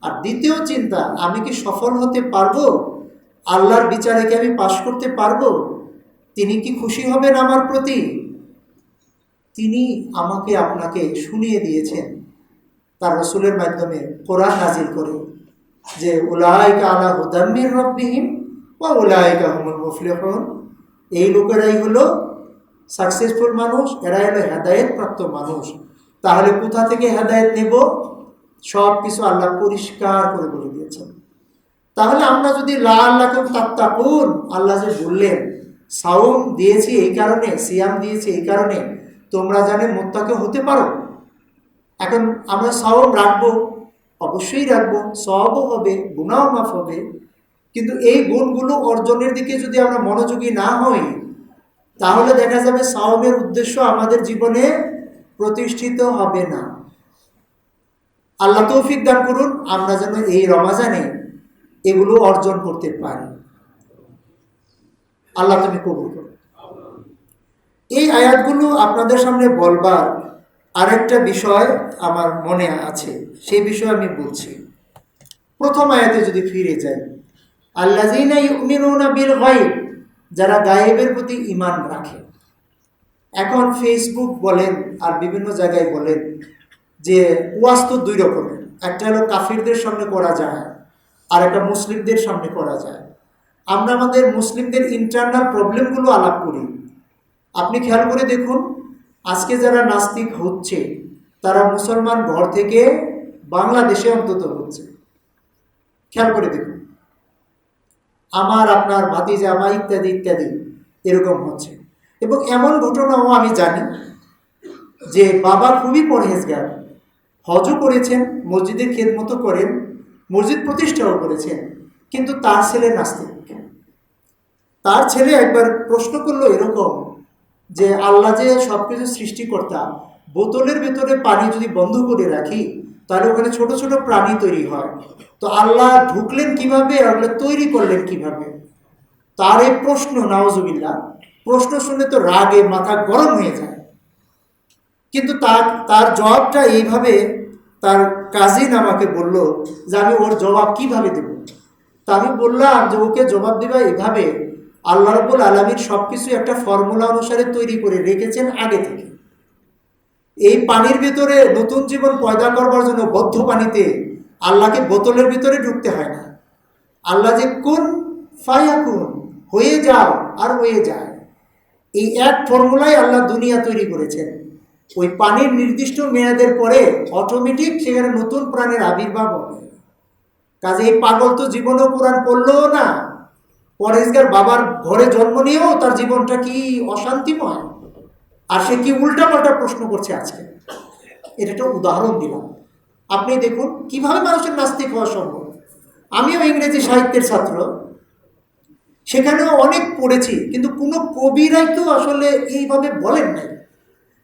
A: আর দ্বিতীয় চিন্তা আমি কি সফল হতে পারবো, আল্লাহর বিচারে কি আমি পাশ করতে পারবো, তিনি কি খুশি হবেন আমার প্রতি, তিনি আমাকে আপনাকে শুনিয়ে দিয়েছেন তার রসুলের মাধ্যমে, কোরআন নাজিল করে, যে উলাইকা আলা হুদাম মির রাব্বিহিম ওয়া উলাইকা হুমুল মুফলিহুন, এই লোকেরাই হলো সাকসেসফুল মানুষ, এরাই হলো হেদায়েত প্রাপ্ত মানুষ। তাহলে কোথা থেকে হেদায়েত নেব? সব কিছু আল্লাহ পরিষ্কার করে বলে দিয়েছেন। তাহলে আমরা যদি লাআল্লাকুম তাত্তাকুন, আল্লাহ যে বললেন সাওম দিয়েছি এই কারণে, সিয়াম দিয়েছি এই কারণে তোমরা জানে মুত্তাকি হতে পারো। এখন আমরা সাওম রাখবো, অবশ্যই রাখবো, সওয়াবও হবে, গুনাহও মাফ হবে, কিন্তু এই গুণগুলো অর্জনের দিকে যদি আমরা মনোযোগী না হই, তাহলে দেখা যাবে সাওমের উদ্দেশ্য আমাদের জীবনে প্রতিষ্ঠিত হবে না। আল্লাহ তৌফিক দান করুন আমরা যেন এই রমাজানে এগুলো অর্জন করতে পারি। আল্লাহ তুমি কবুল করো। এই আয়াতগুলো আপনাদের সামনে বলবার আরেকটা বিষয় আমার মনে আছে, সেই বিষয়ে আমি বলছি। প্রথম আয়াতে যদি ফিরে যাই, আল্লাযীনা ইউমিনুনা বিল গায়ব, যারা গায়েবের প্রতি ঈমান রাখে। এখন ফেসবুক বলেন আর বিভিন্ন জায়গায় বলেন যে ওয়াজ তো দুই রকমের, একটা হলো কাফিরদের সামনে করা যায়, আর একটা মুসলিমদের সামনে করা যায়। আমরা আমাদের মুসলিমদের ইন্টারনাল প্রবলেমগুলো আলাপ করি। আপনি খেয়াল করে দেখুন, আজকে যারা নাস্তিক হচ্ছে তারা মুসলমান ঘর থেকে বাংলাদেশে অন্তত হচ্ছে। খেয়াল করে দেখুন, আমার আপনার ভাতিজা মা ইত্যাদি ইত্যাদি এরকম হচ্ছে। এবং এমন ঘটনাও আমি জানি যে বাবা খুবই পরহেজগার, হজও করেছেন, মসজিদের খেদমতো করেন, মসজিদ প্রতিষ্ঠাও করেছেন, কিন্তু তার ছেলে নাস্তিক। তার ছেলে একবার প্রশ্ন করলো এরকম যে আল্লাহ যে সব কিছু সৃষ্টিকর্তা, বোতলের ভেতরে পানি যদি বন্ধ করে রাখি তাহলে ওখানে ছোট ছোট প্রাণী তৈরি হয়, তো আল্লাহ ঢুকলেন কিভাবে, আল্লাহ তৈরি করলেন কিভাবে? তার এই প্রশ্ন, নাউজুবিল্লাহ, প্রশ্ন শুনে তো রাগে মাথা গরম হয়ে যায়। কিন্তু তার জবাবটা এইভাবে, তার কাজিন আমাকে বলল যে আমি ওর জবাব কিভাবে দেব। তা আমি বললাম যে ওকে জবাব দেবা এভাবে, আল্লাহ রাব্বুল আলামিন সব কিছু একটা ফর্মুলা অনুসারে তৈরি করে রেখেছেন আগে থেকে। এই পানির ভিতরে নতুন জীবন পয়দা করবার জন্য বদ্ধ পানিতে আল্লাহকে বোতলের ভিতরে ঢুকতে হয় না। আল্লাহ যে কুন ফায়াকুন, হয়ে যাও আর হয়ে যায়, এই এক ফর্মুলায় আল্লাহ দুনিয়া তৈরি করেছেন। ওই পানির নির্দিষ্ট মেয়াদের পরে অটোমেটিক সেখানে নতুন প্রাণের আবির্ভাব হবে। কাজে এই পাগল তো জীবনেও কোরআন পড়লও না, পরেশগার বাবার ঘরে জন্ম নিয়েও তার জীবনটা কি অশান্তিময়, আর সে কি উল্টাপাল্টা প্রশ্ন করছে আজকে। এটা একটা উদাহরণ দিলাম। আপনি দেখুন কিভাবে মানুষের নাস্তিক হওয়া সম্ভব। আমিও ইংরেজি সাহিত্যের ছাত্র, সেখানেও অনেক পড়েছি, কিন্তু কোনো কবিরাই তো আসলে এইভাবে বলেন নাই।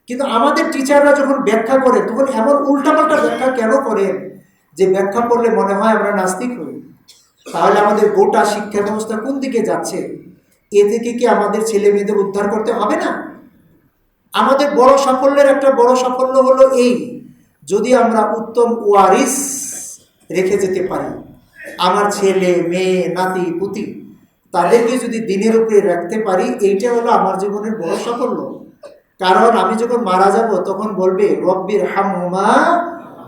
A: কিন্তু আমাদের টিচাররা যখন ব্যাখ্যা করে তখন এমন উল্টাপাল্টা ব্যাখ্যা কেন করেন যে ব্যাখ্যা করলে মনে হয় আমরা নাস্তিক হই। তাহলে আমাদের গোটা শিক্ষা ব্যবস্থা কোন দিকে যাচ্ছে? এ থেকে কি আমাদের ছেলে মেয়েদের উদ্ধার করতে হবে না? আমাদের বড় সাফল্যের একটা বড় সাফল্য হলো এই, যদি আমরা উত্তম ওয়ারিস রেখে যেতে পারি, আমার ছেলে মেয়ে নাতি পুতি তাদেরকে যদি দিনের উপরে রাখতে পারি, এইটা হলো আমার জীবনের বড় সাফল্য। কারণ আমি যখন মারা যাব তখন বলবে রব্বির হামহুমা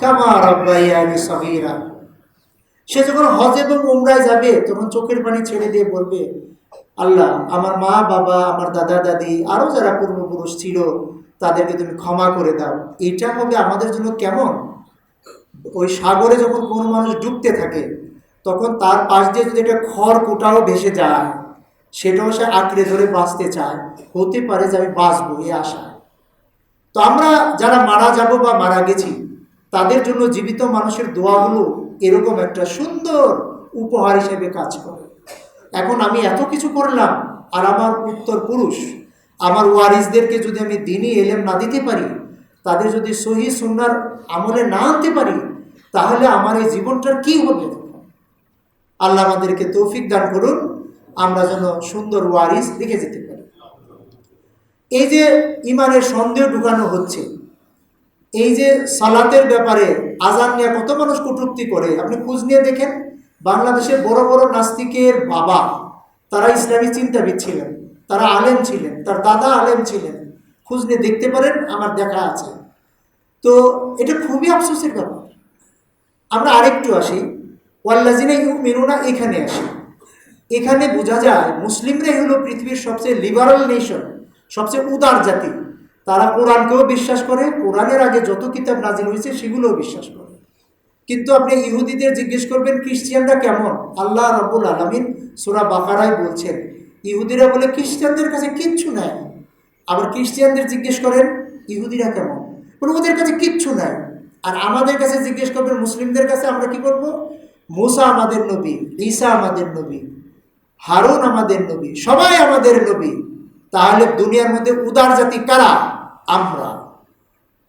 A: কামা রাব্বায়ানি সগীরা। সে যখন হজ এবং উমরায় যাবে তখন চোখের পানি ছেড়ে দিয়ে বলবে, আল্লাহ আমার মা বাবা, আমার দাদা দাদি, আরও যারা পূর্বপুরুষ ছিল তাদেরকে তুমি ক্ষমা করে দাও। এটা হবে আমাদের জন্য কেমন? ওই সাগরে যখন কোনো মানুষ ডুবতে থাকে তখন তার পাশ দিয়ে যদি একটা খড় কুটাও ভেসে যায়, সেটাও সে আঁকড়ে ধরে বাঁচতে চায়, হতে পারে যে আমি বাঁচবো এই আশা। তো আমরা যারা মারা যাব বা মারা গেছি তাদের জন্য জীবিত মানুষের দোয়াগুলো এরকম একটা সুন্দর উপহার হিসেবে কাজ করে। এখন আমি এত কিছু করলাম, আর আমার উত্তর পুরুষ, আমার ওয়ারিসদেরকে যদি আমি দ্বীনি ইলম না দিতে পারি, তাদের যদি সহি সুন্নার আমলে না আনতে পারি, তাহলে আমার এই জীবনটার কি হবে? আল্লাহ আমাদেরকে তৌফিক দান করুন, আমরা যেন সুন্দর ওয়ারিস রেখে যেতে পারি। এই যে ইমানের সন্দেহ ঢুকানো হচ্ছে, এই যে সালাতের ব্যাপারে আজান নিয়ে কত মানুষ কটূক্তি করে, আপনি খোঁজ নিয়ে দেখেন। বাংলাদেশের বড় বড় নাস্তিকের বাবা, তারা ইসলামী চিন্তাবিদ ছিলেন, তারা আলেম ছিলেন, তার দাদা আলেম ছিলেন, খোঁজ নিয়ে দেখতে পারেন, আমার দেখা আছে। তো এটা খুবই আফসোসের ব্যাপার। আমরা আরেকটু আসি, ওয়াল্লাযিনা ইউমিনুনা, এখানে আসি। এখানে বোঝা যায় মুসলিমরাই হলো পৃথিবীর সবচেয়ে লিবারাল নেশন, সবচেয়ে উদার জাতি। তারা কোরআনকেও বিশ্বাস করে, কোরআনের আগে যত কিতাব নাজিল হয়েছে সেগুলোও বিশ্বাস করে। কিন্তু আপনি ইহুদিদের জিজ্ঞেস করবেন খ্রিস্টিয়ানরা কেমন, আল্লাহ রাব্বুল আলামিন সূরা বাকারায় বলছেন ইহুদিরা বলে খ্রিস্টানদের কাছে কিচ্ছু নাই। আবার খ্রিস্টিয়ানদের জিজ্ঞেস করেন ইহুদিরা কেমন, বলে ওদের কাছে কিচ্ছু নাই। আর আমাদের কাছে জিজ্ঞেস করবেন মুসলিমদের কাছে, আমরা কি বলবো? মুসা আমাদের নবী, ঈসা আমাদের নবী, হারুন আমাদের নবী, সবাই আমাদের নবী। তাহলে দুনিয়ার মধ্যে উদার জাতি কারা? আমরা।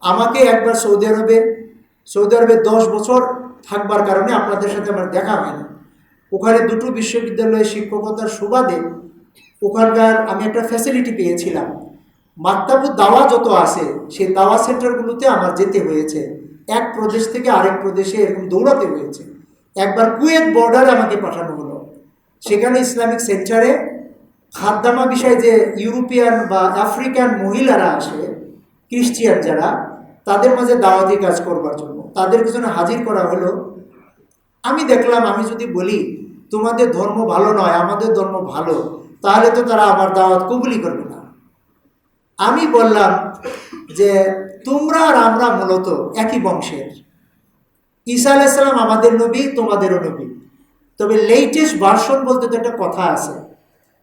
A: আমাকে একবার সৌদি আরবে 10 বছর থাকবার কারণে আপনাদের সাথে আমার দেখা হয়নি। ওখানে দুটো বিশ্ববিদ্যালয়ে শিক্ষকতার সুবাদে ওখানকার আমি একটা ফ্যাসিলিটি পেয়েছিলাম। মাকতাবুদ দাওয়া যত আছে সেই দাওয়া সেন্টারগুলোতে আমার যেতে হয়েছে, এক প্রদেশ থেকে আরেক প্রদেশে এরকম দৌড়াতে হয়েছে। একবার কুয়েত বর্ডারে আমাকে পাঠানো হলো, সেখানে ইসলামিক সেন্টারে খাদ্দামা বিষয়ে যে ইউরোপিয়ান বা আফ্রিকান মহিলারা আসে, খ্রিস্টিয়ান যারা, তাদের মাঝে দাওয়াতি কাজ করবার জন্য তাদের পিছনে হাজির করা হলো। আমি দেখলাম আমি যদি বলি তোমাদের ধর্ম ভালো নয়, আমাদের ধর্ম ভালো, তাহলে তো তারা আমার দাওয়াত কবুলই করবে না। আমি বললাম যে তোমরা আর আমরা মূলত একই বংশের। ঈসা আলাইহিস সালাম আমাদের নবী, তোমাদেরও নবী, তবে লেটেস্ট ভার্সন বলতে তো একটা কথা আছে।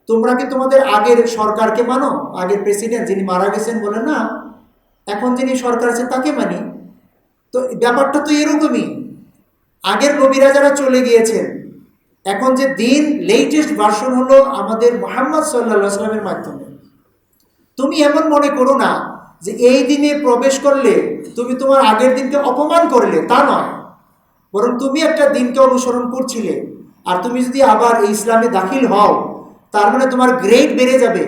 A: তোমরা কি তোমাদের আগের সরকারকে মানো? আগের প্রেসিডেন্ট যিনি মারা গেছেন বলে না, এখন যিনি সরকার আছে তাকে মানি। তো ব্যাপারটা তো এরকমই। আগের নবীরা যারা চলে গিয়েছেন, এখন যে দিন লেটেস্ট ভার্সন হলো আমাদের মুহাম্মদ সাল্লাল্লাহু আলাইহি ওয়াসাল্লামের মাধ্যমে। তুমি এমন মনে করো না যে এই দিনে প্রবেশ করলে তুমি তোমার আগের দিনকে অপমান করলে, তা নয়। বরং তুমি একটা দিনকে অনুসরণ করছিলে, আর তুমি যদি আবার এই ইসলামে দাখিল হও, তার মানে তোমার গ্রেড বেড়ে যাবে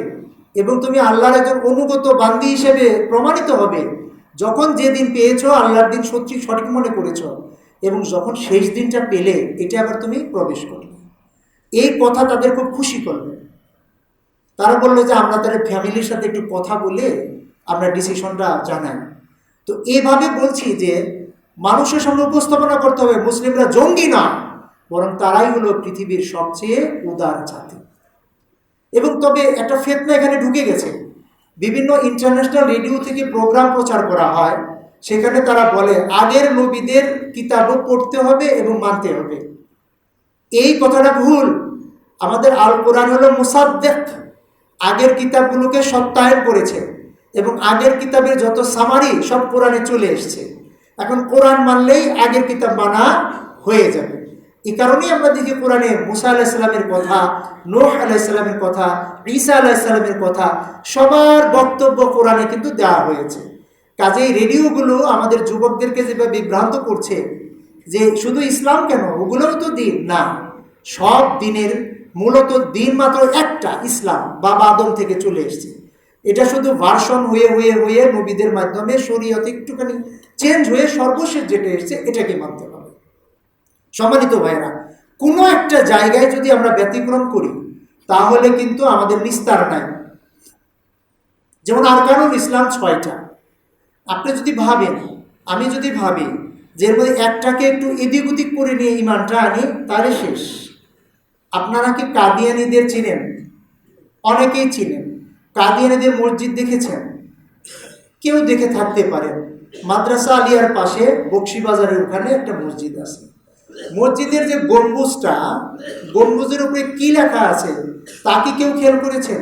A: এবং তুমি আল্লাহর একজন অনুগত বান্দী হিসেবে প্রমাণিত হবে। যখন যে দিন পেয়েছো আল্লাহর দিন সঠিক মনে করেছো, এবং যখন শেষ দিনটা পেলে এটা আবার তুমি প্রবেশ করলে। এই কথা তাদের খুব খুশি করবে। তারা বললো যে আমরা তাদের ফ্যামিলির সাথে একটু কথা বলে আমরা ডিসিশনটা জানাই। তো এইভাবে বলছি যে মানুষের সামনে উপস্থাপনা করতে হবে মুসলিমরা জঙ্গি না, বরং তারাই হলো পৃথিবীর সবচেয়ে উদার জাতি। এবং তবে একটা ফিতনা এখানে ঢুকে গেছে। বিভিন্ন ইন্টারন্যাশনাল রেডিও থেকে প্রোগ্রাম প্রচার করা হয়, সেখানে তারা বলে আগের নবীদের কিতাবও পড়তে হবে এবং মানতে হবে। এই কথাটা ভুল। আমাদের আল কোরআন হলো মুসাদ্দেক, আগের কিতাবগুলোকে সত্যায়ন করেছে এবং আগের কিতাবের যত সামারি সব কোরআনে চলে এসছে। এখন কোরআন মানলেই আগের কিতাব মানা হয়ে যাবে। এই কারণেই আমরা দেখি কোরআনে মুসা আলাইহিস সালামের কথা, নূহ আলাইহিস সালামের কথা, ঈসা আলাইহিস সালামের কথা, সবার বক্তব্য কোরআনে কিন্তু দেওয়া হয়েছে। কাজেই রেডিওগুলো আমাদের যুবকদেরকে যেভাবে বিভ্রান্ত করছে যে শুধু ইসলাম কেন, ওগুলোও তো দিন না। সব দিনের মূলত দিন মাত্র একটা, ইসলাম বাবা আদম থেকে চলে এসছে। এটা শুধু ভার্সন হয়ে হয়ে হয়ে নবীদের মাধ্যমে শরীয়ত একটুখানি চেঞ্জ হয়ে সর্বশেষ যেটা এসছে এটাকে মানতে হবে। সম্মানিত ভাইরা, কোনো একটা জায়গায় যদি আমরা ব্যতিক্রম করি তাহলে কিন্তু আমাদের নিস্তার নাই। যেমন আরকানুল ইসলাম 6টা। আপনি যদি ভাবেন, আমি যদি ভাবি যে এর মধ্যে একটাকে একটু এদিক ওদিক করে নিয়ে ইমানটা আনি, তাহলে শেষ। আপনারা কি কাদিয়ানীদের চিনেন? অনেকেই চিনেন। কাদিয়ানীদের মসজিদ দেখেছেন? কেউ দেখে থাকতে পারেন। মাদ্রাসা আলিয়ার পাশে বকশিবাজারের ওখানে একটা মসজিদ আছে। মসজিদের যে গম্বুজটা, গম্বুজের উপরে কি লেখা আছে তা কি কেউ খেয়াল করেছেন?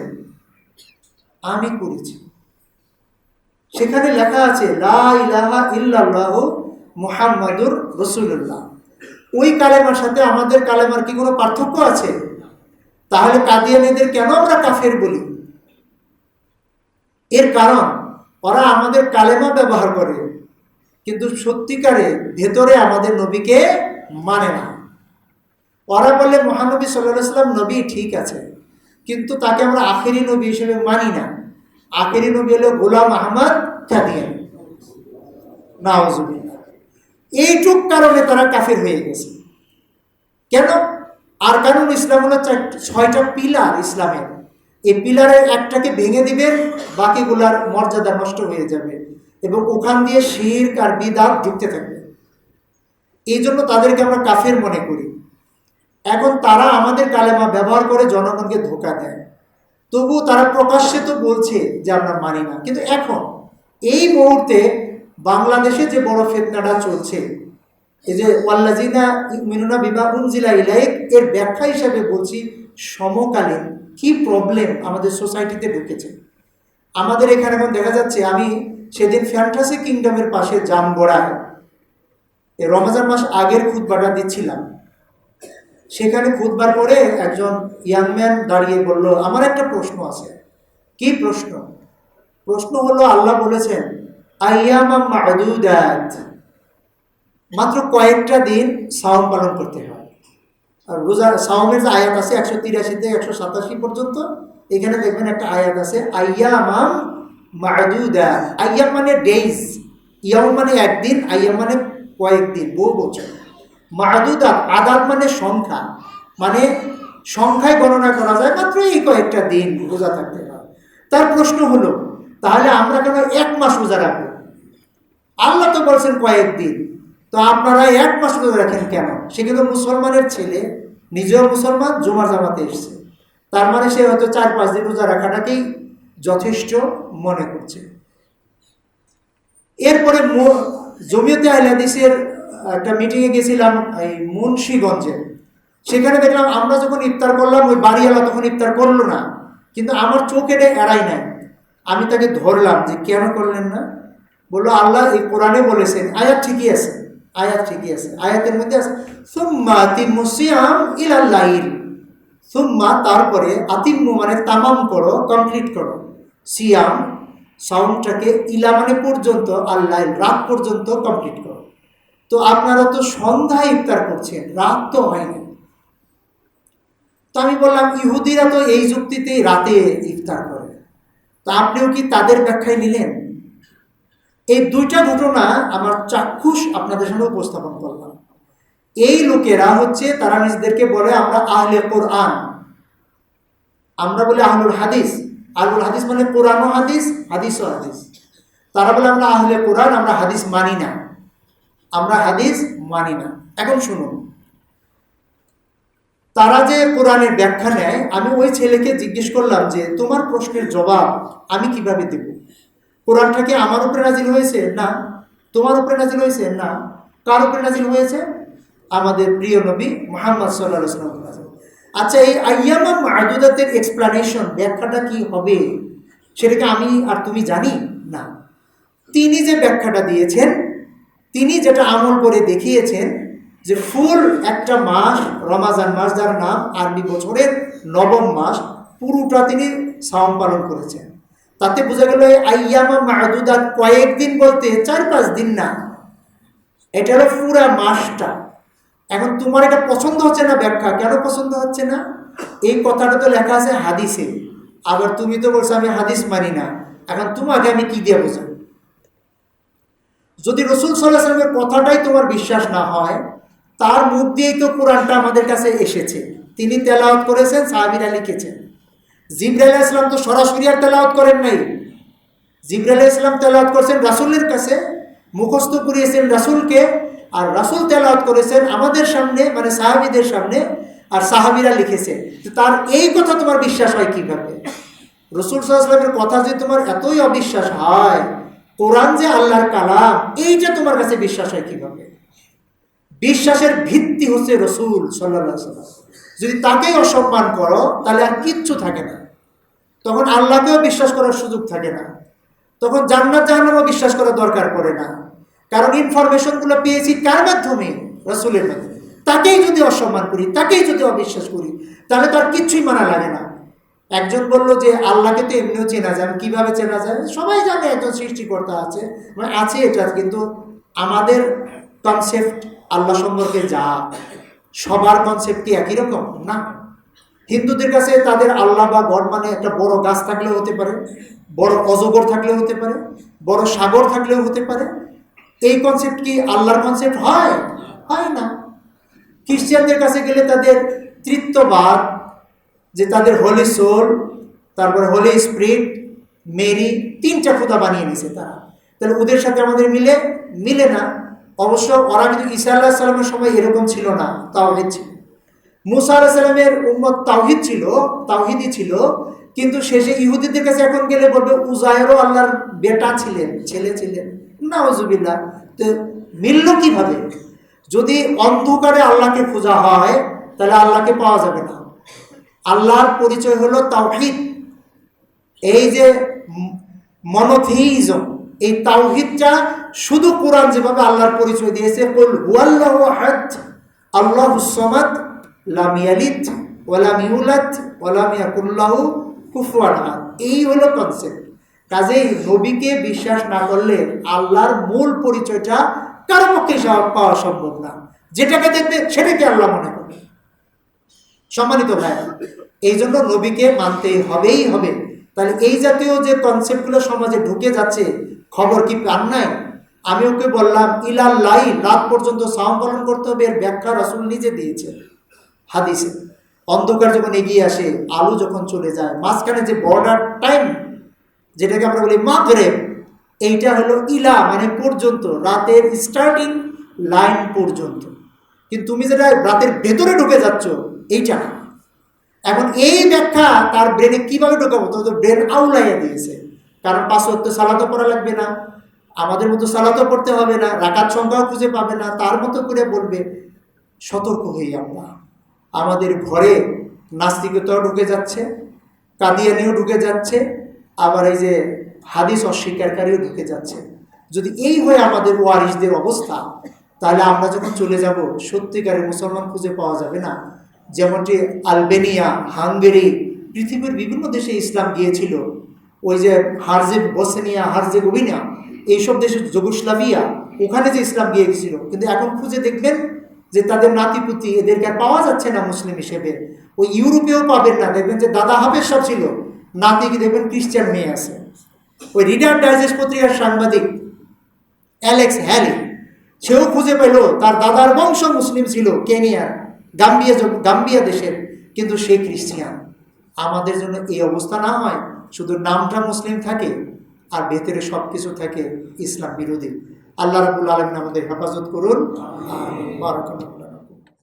A: আমি করেছি। সেখানে লেখা আছে লা ইলাহা ইল্লাল্লাহু মুহাম্মাদুর রাসূলুল্লাহ। ওই কালেমার সাথে আমাদের কালেমার কি কোনো পার্থক্য আছে? তাহলে কাদিয়ানীদের কেন আমরা কাফের বলি? এর কারণ ওরা আমাদের কালেমা ব্যবহার করে, কিন্তু সত্যিকারে ভেতরে আমাদের নবীকে মানে না। ওরা বলে মহানবী সাল্লাল্লাহু আলাইহি ওয়াসাল্লাম নবী ঠিক আছে, কিন্তু তাকে আমরা আখেরি নবী হিসেবে মানি না। আখেরি নবী হলো গোলাম আহমদ কাদিয়ানী, নাউজুবিল্লাহ। এইটুক কারণে তারা কাফের হয়ে গেছে। কেন? আর কারণ ইসলাম হলো 6টা পিলার ইসলামের। এই পিলারের একটাকে ভেঙে দিবেন, বাকিগুলার মর্যাদা নষ্ট হয়ে যাবে এবং ওখান দিয়ে শিরক আর বিদআত ঢুকতে থাকবে। এই জন্য তাদেরকে আমরা কাফের মনে করি। এখন তারা আমাদের কালেমা ব্যবহার করে জনগণকে ধোঁকা দেয়, তবুও তারা প্রকাশ্যে তো বলছে যে আমরা মানি না। কিন্তু এখন এই মুহূর্তে বাংলাদেশে যে বড় ফিতনাটা চলছে, এই যে ওয়াল্লাযিনা ইউমিনুনা বিমা উনজিলা ইলাইক, এর ব্যাখ্যা হিসাবে বলছি সমকালীন কি প্রবলেম আমাদের সোসাইটিতে ঢুকেছে। আমাদের এখানে এখন দেখা যাচ্ছে, আমি সেদিন ফ্যান্টাসি কিংডমের পাশে জামগড়ায় এই রমজান মাস আগের খুতবাটা দিচ্ছিলাম। সেখানে খুতবার পরে একজন ইয়াং ম্যান দাঁড়িয়ে বলল, আমার একটা প্রশ্ন আছে। কি প্রশ্ন? প্রশ্ন হলো, আল্লাহ বলেছেন আইয়ামাম মা'দুদাত, মাত্র কয়েকটা দিন সাওম পালন করতে হয়। আর রোজা সাওমের যে আয়াত আছে 183 থেকে 187 পর্যন্ত, এখানে দেখবেন একটা আয়াত আছে আইয়ামাম মা'দুদাত। আইয়াম মানে ডেইজ, ইয়াম মানে একদিন, আইয়াম মানে কয়েকদিন, বহু বছর। মা'দুদাত আদাদ মানে সংখ্যা, মানে সংখ্যায় গণনা করা যায়, মাত্র এই কয়েকটা দিন রোজা থাকতে হয়। তার প্রশ্ন হলো, তাহলে আমরা কেন 1 মাস রোজা রাখবো? আল্লাহ তো বলছেন কয়েকদিন, তো আপনারা 1 মাস রোজা রাখেন কেন? সে কিন্তু মুসলমানের ছেলে, নিজেও মুসলমান, জুমার জামাতে এসছে, তার মানে সে হয়তো 4-5 দিন রোজা রাখাটাকেই যথেষ্ট মনে করছে। এরপরে জমিয়তে আহলে হাদিসের একটা মিটিংয়ে গেছিলাম এই মুন্সিগঞ্জে। সেখানে দেখলাম আমরা যখন ইফতার করলাম, ওই বাড়িওয়ালা তখন ইফতার করলো না, কিন্তু আমার চোখ এটা এড়াই নাই। আমি তাকে ধরলাম যে কেন করলেন না? বললো আল্লাহ এই কোরআনে বলেছেন, আয়াত ঠিকই আছে, আয়াত ঠিকই আছে, আয়াতের মধ্যে আছে সুম্মা আতিম্মু সিয়াম ইলাল লাইল, সুম্মা তারপরে, আতিম্মু মানে তামাম করো, কমপ্লিট করো, সিয়াম সাউমটাকে, ইলা মানে পর্যন্ত, আল্লাহ রাত পর্যন্ত কমপ্লিট করো। তো আপনারা তো সন্ধ্যায় ইফতার করছেন, রাত তো হয়নি। তো আমি বললাম ইহুদিরা তো এই যুক্তিতেই রাতে ইফতার করে, তা আপনিও কি তাদের ব্যাখ্যায় নিলেন? এই দুইটা ঘটনা আমার চাক্ষুষ আপনাদের সামনে উপস্থাপন করলাম। এই লোকেরা হচ্ছে, তারা নিজেদেরকে বলে আমরা আহলে কোরআন, আমরা বলে আহলুল হাদিস। আহলুল হাদিস মানে কোরআন ও হাদিস, হাদিস ও হাদিস। তারা বলে আমরা আহলে কোরআন, আমরা হাদিস মানি না, আমরা হাদিস মানি না। এখন শুনুন, তারা যে কোরআনের ব্যাখ্যা নেয়, আমি ওই ছেলেকে জিজ্ঞেস করলাম যে তোমার প্রশ্নের জবাব আমি কিভাবে দেব? কোরআনটা কি আমার উপরে নাজিল হয়েছে? না। তোমার উপরে নাজিল হয়েছে? না। কার উপরে নাজিল হয়েছে? আমাদের প্রিয় নবী মুহাম্মদ সাল্লাল্লাহু আলাইহি ওয়াসাল্লাম। আচ্ছা, এই আইয়ামাম মা'দুদাতের এক্সপ্লানেশন, ব্যাখ্যাটা কি হবে সেটাকে আমি আর তুমি জানি না। তিনি যে ব্যাখ্যাটা দিয়েছেন, তিনি যেটা আমল করে দেখিয়েছেন যে ফুল একটা মাস, রমাজান মাস, যার নাম আরবি বছরের 9ম মাস, পুরোটা তিনি সাওম পালন করেছেন। তাতে বোঝা গেল আইয়ামা মা'দুদাত কয়েকদিন বলতে 4-5 দিন না, এটা হলো পুরা মাসটা। এখন তোমার এটা পছন্দ হচ্ছে না ব্যাখ্যা, কেন পছন্দ হচ্ছে না? এই কথাটা তো লেখা আছে হাদিসে, আবার তুমি তো বলছো আমি হাদিস মানি না। এখন তোমাকে আমি কি দিয়ে বোঝাবো? যদি রাসূল সাল্লাল্লাহু আলাইহি ওয়াসাল্লামের কথাটাই তোমার বিশ্বাস না হয়, তার মুখ দিয়েই তো কোরআনটা আমাদের কাছে এসেছে, তিনি তেলাওয়াত করেছেন, সাহাবীরা লিখেছেন। জিবরাইল আলাইহিস সালাম তো সরাসরি আর তেলাওয়াত করেন নাই। জিবরাইল আলাইহিস সালাম তেলাওয়াত করেছেন রাসূলের কাছে, মুখস্থ করিয়েছেন রাসূলকে, আর রাসূল তেলাওয়াত করেছেন আমাদের সামনে, মানে সাহাবীদের সামনে, আর সাহাবীরা লিখেছে। তার এই কথা তোমার বিশ্বাস হয় কিভাবে? রাসূল সাল্লাল্লাহু আলাইহি ওয়াসাল্লামের কথা যে তোমার এতই অবিশ্বাস হয়, কোরআন যে আল্লাহর কালাম, এইটা তোমার কাছে বিশ্বাস হয় কিভাবে? বিশ্বাসের ভিত্তি হচ্ছে রাসূল সাল্লাল্লাহু আলাইহি ওয়াসাল্লাম। যদি তাকেই অসম্মান করো, তাহলে আর কিচ্ছু থাকে না। তখন আল্লাহকেও বিশ্বাস করার সুযোগ থাকে না, তখন জান্নাত জাহান্নামও বিশ্বাস করার দরকার পড়ে না। কারণ ইনফরমেশনগুলো পেয়েছি কার মাধ্যমে? রাসূলের মাধ্যমে। তাকেই যদি অসম্মান করি, তাকেই যদি অবিশ্বাস করি, তাহলে তো আর কিচ্ছুই মানা লাগে না। একজন বলল যে আল্লাহকে তো এমনিও চেনা যায়, কিভাবে চেনা যায়? সবাই জানে একজন সৃষ্টিকর্তা আছে, মানে আছে এটা, কিন্তু আমাদের কনসেপ্ট আল্লাহ সম্পর্কে যা, সবার কনসেপ্ট কি একই রকম না। হিন্দুদের কাছে তাদের আল্লাহ বা গড মানে একটা বড় গাছ থাকলেও হতে পারে, বড় অজগর থাকলেও হতে পারে, বড় সাগর থাকলেও হতে পারে। এই কনসেপ্ট কি আল্লাহর কনসেপ্ট হয়? হয় না। খ্রিস্টানদের কাছে গেলে তাদের তৃত্ববাদ, যে তাদের হোলি সোল, তারপরে হোলি স্পিরিট, মেরি, 3টা খোদা বানিয়ে নিছে তারা। তাহলে ওদের সাথে আমাদের মিলে না। অবশ্য ওরা কিন্তু ঈসা আলাইহিস সালামের সময় এরকম ছিল না, তাওহীদ ছিল। মুসা আলাইহিস সালামের উম্মত তাওহীদই ছিল, কিন্তু শেষে ইহুদিদের কাছে এখন গেলে বলবে উজায়েরও আল্লাহর বেটা ছিলেন, ছেলে ছিলেন। নাউজুবিল্লাহ। তো মিলল কিভাবে? যদি অন্ধকারে আল্লাহকে খোঁজা হয় তাহলে আল্লাহকে পাওয়া যাবে না। আল্লাহর পরিচয় হলো তাওহীদ। এই যে মনোথিইজম, এই তাওহীদটা শুধু কোরআন যেভাবে আল্লাহর পরিচয় দিয়েছে, কুল হুয়াল্লাহু আহাদ আল্লাহুস সামাদ লাম ইয়ালিদ ওয়া লাম ইউলাদ ওয়া লাম ইয়াকুল লাহু কুফুয়ান আহাদ, এই হলো কনসেপ্ট। কাজেই নবীকে বিশ্বাস না করলে আল্লাহর মূল পরিচয়টা কারো পক্ষে পাওয়া সম্ভব না। যেটাকে দেখবে সেটাকে আল্লাহ মনে করবে। সম্মানিত ভাই, এই জন্য নবীকে মানতেই হবে। তাহলে এই জাতীয় যে কনসেপ্টগুলো সমাজে ঢুকে যাচ্ছে, খবর কি পান নাই? আমি ওকে বললাম ইলাল্লাহ, রাত পর্যন্ত সাওম পালন করতে হবে, এর ব্যাখ্যা রাসূল নিজে দিয়েছে হাদিসে। অন্ধকার যখন এগিয়ে আসে, আলো যখন চলে যায়, মাঝখানে যে বর্ডার টাইম, যেটাকে আমরা বলি মাগরিব, এইটা হলো ইলা মানে পর্যন্ত, রাতের স্টার্টিং লাইন পর্যন্ত। কিন্তু তুমি যেটা রাতের ভেতরে ঢুকে যাচ্ছ, এইটা না। এখন এই ব্যাখ্যা তার ব্রেনে কিভাবে ঢোকাবো? তো ব্রেন আউলাইয়া দিয়েছে। কারণ 5 ওয়াক্ত সালাতও পড়া লাগবে না, আমাদের মতো সালাতও পড়তে হবে না, রাকাত সংখ্যাও খুঁজে পাবে না, তার মতো করে বলবে। সতর্ক হই আমরা। আমাদের ঘরে নাস্তিকতাও ঢুকে যাচ্ছে, কাদিয়ানিও ঢুকে যাচ্ছে, আবার এই যে হাদিস অস্বীকারীও ঢুকে যাচ্ছে। যদি এই হয় আমাদের ওয়ারিসদের অবস্থা, তাহলে আমরা যখন চলে যাব সত্যিকারের মুসলমান খুঁজে পাওয়া যাবে না। যেমনটি আলবেনিয়া, হাঙ্গেরি, পৃথিবীর বিভিন্ন দেশে ইসলাম গিয়েছিল। ওই যে বসনিয়া হার্জেগোভিনা, এইসব দেশে, যুগোস্লাভিয়া, ওখানে যে ইসলাম গিয়ে গেছিল, কিন্তু এখন খুঁজে দেখবেন যে তাদের নাতিপুতি, এদেরকে আর পাওয়া যাচ্ছে না মুসলিম হিসেবে। ওই ইউরোপেও পাবেন না, দেখবেন যে দাদা হাফেজ সব ছিল, নাতিকে দেখবেন খ্রিস্টান মেয়ে আছে। ওই রিডার ডাইজেস্ট পত্রিকার সাংবাদিক অ্যালেক্স হ্যালি, সেও খুঁজে পেল তার দাদার বংশ মুসলিম ছিল, কেনিয়ার গাম্বিয়া দেশের, কিন্তু সে খ্রিস্টিয়ান। আমাদের জন্য এই অবস্থা না হয় শুধু নামটা মুসলিম থাকে আর ভেতরে সব কিছু থাকে ইসলাম বিরোধী। আল্লাহ রাব্বুল আলামিন আমাদের হেফাজত করুন। বারাকাল্লাহ।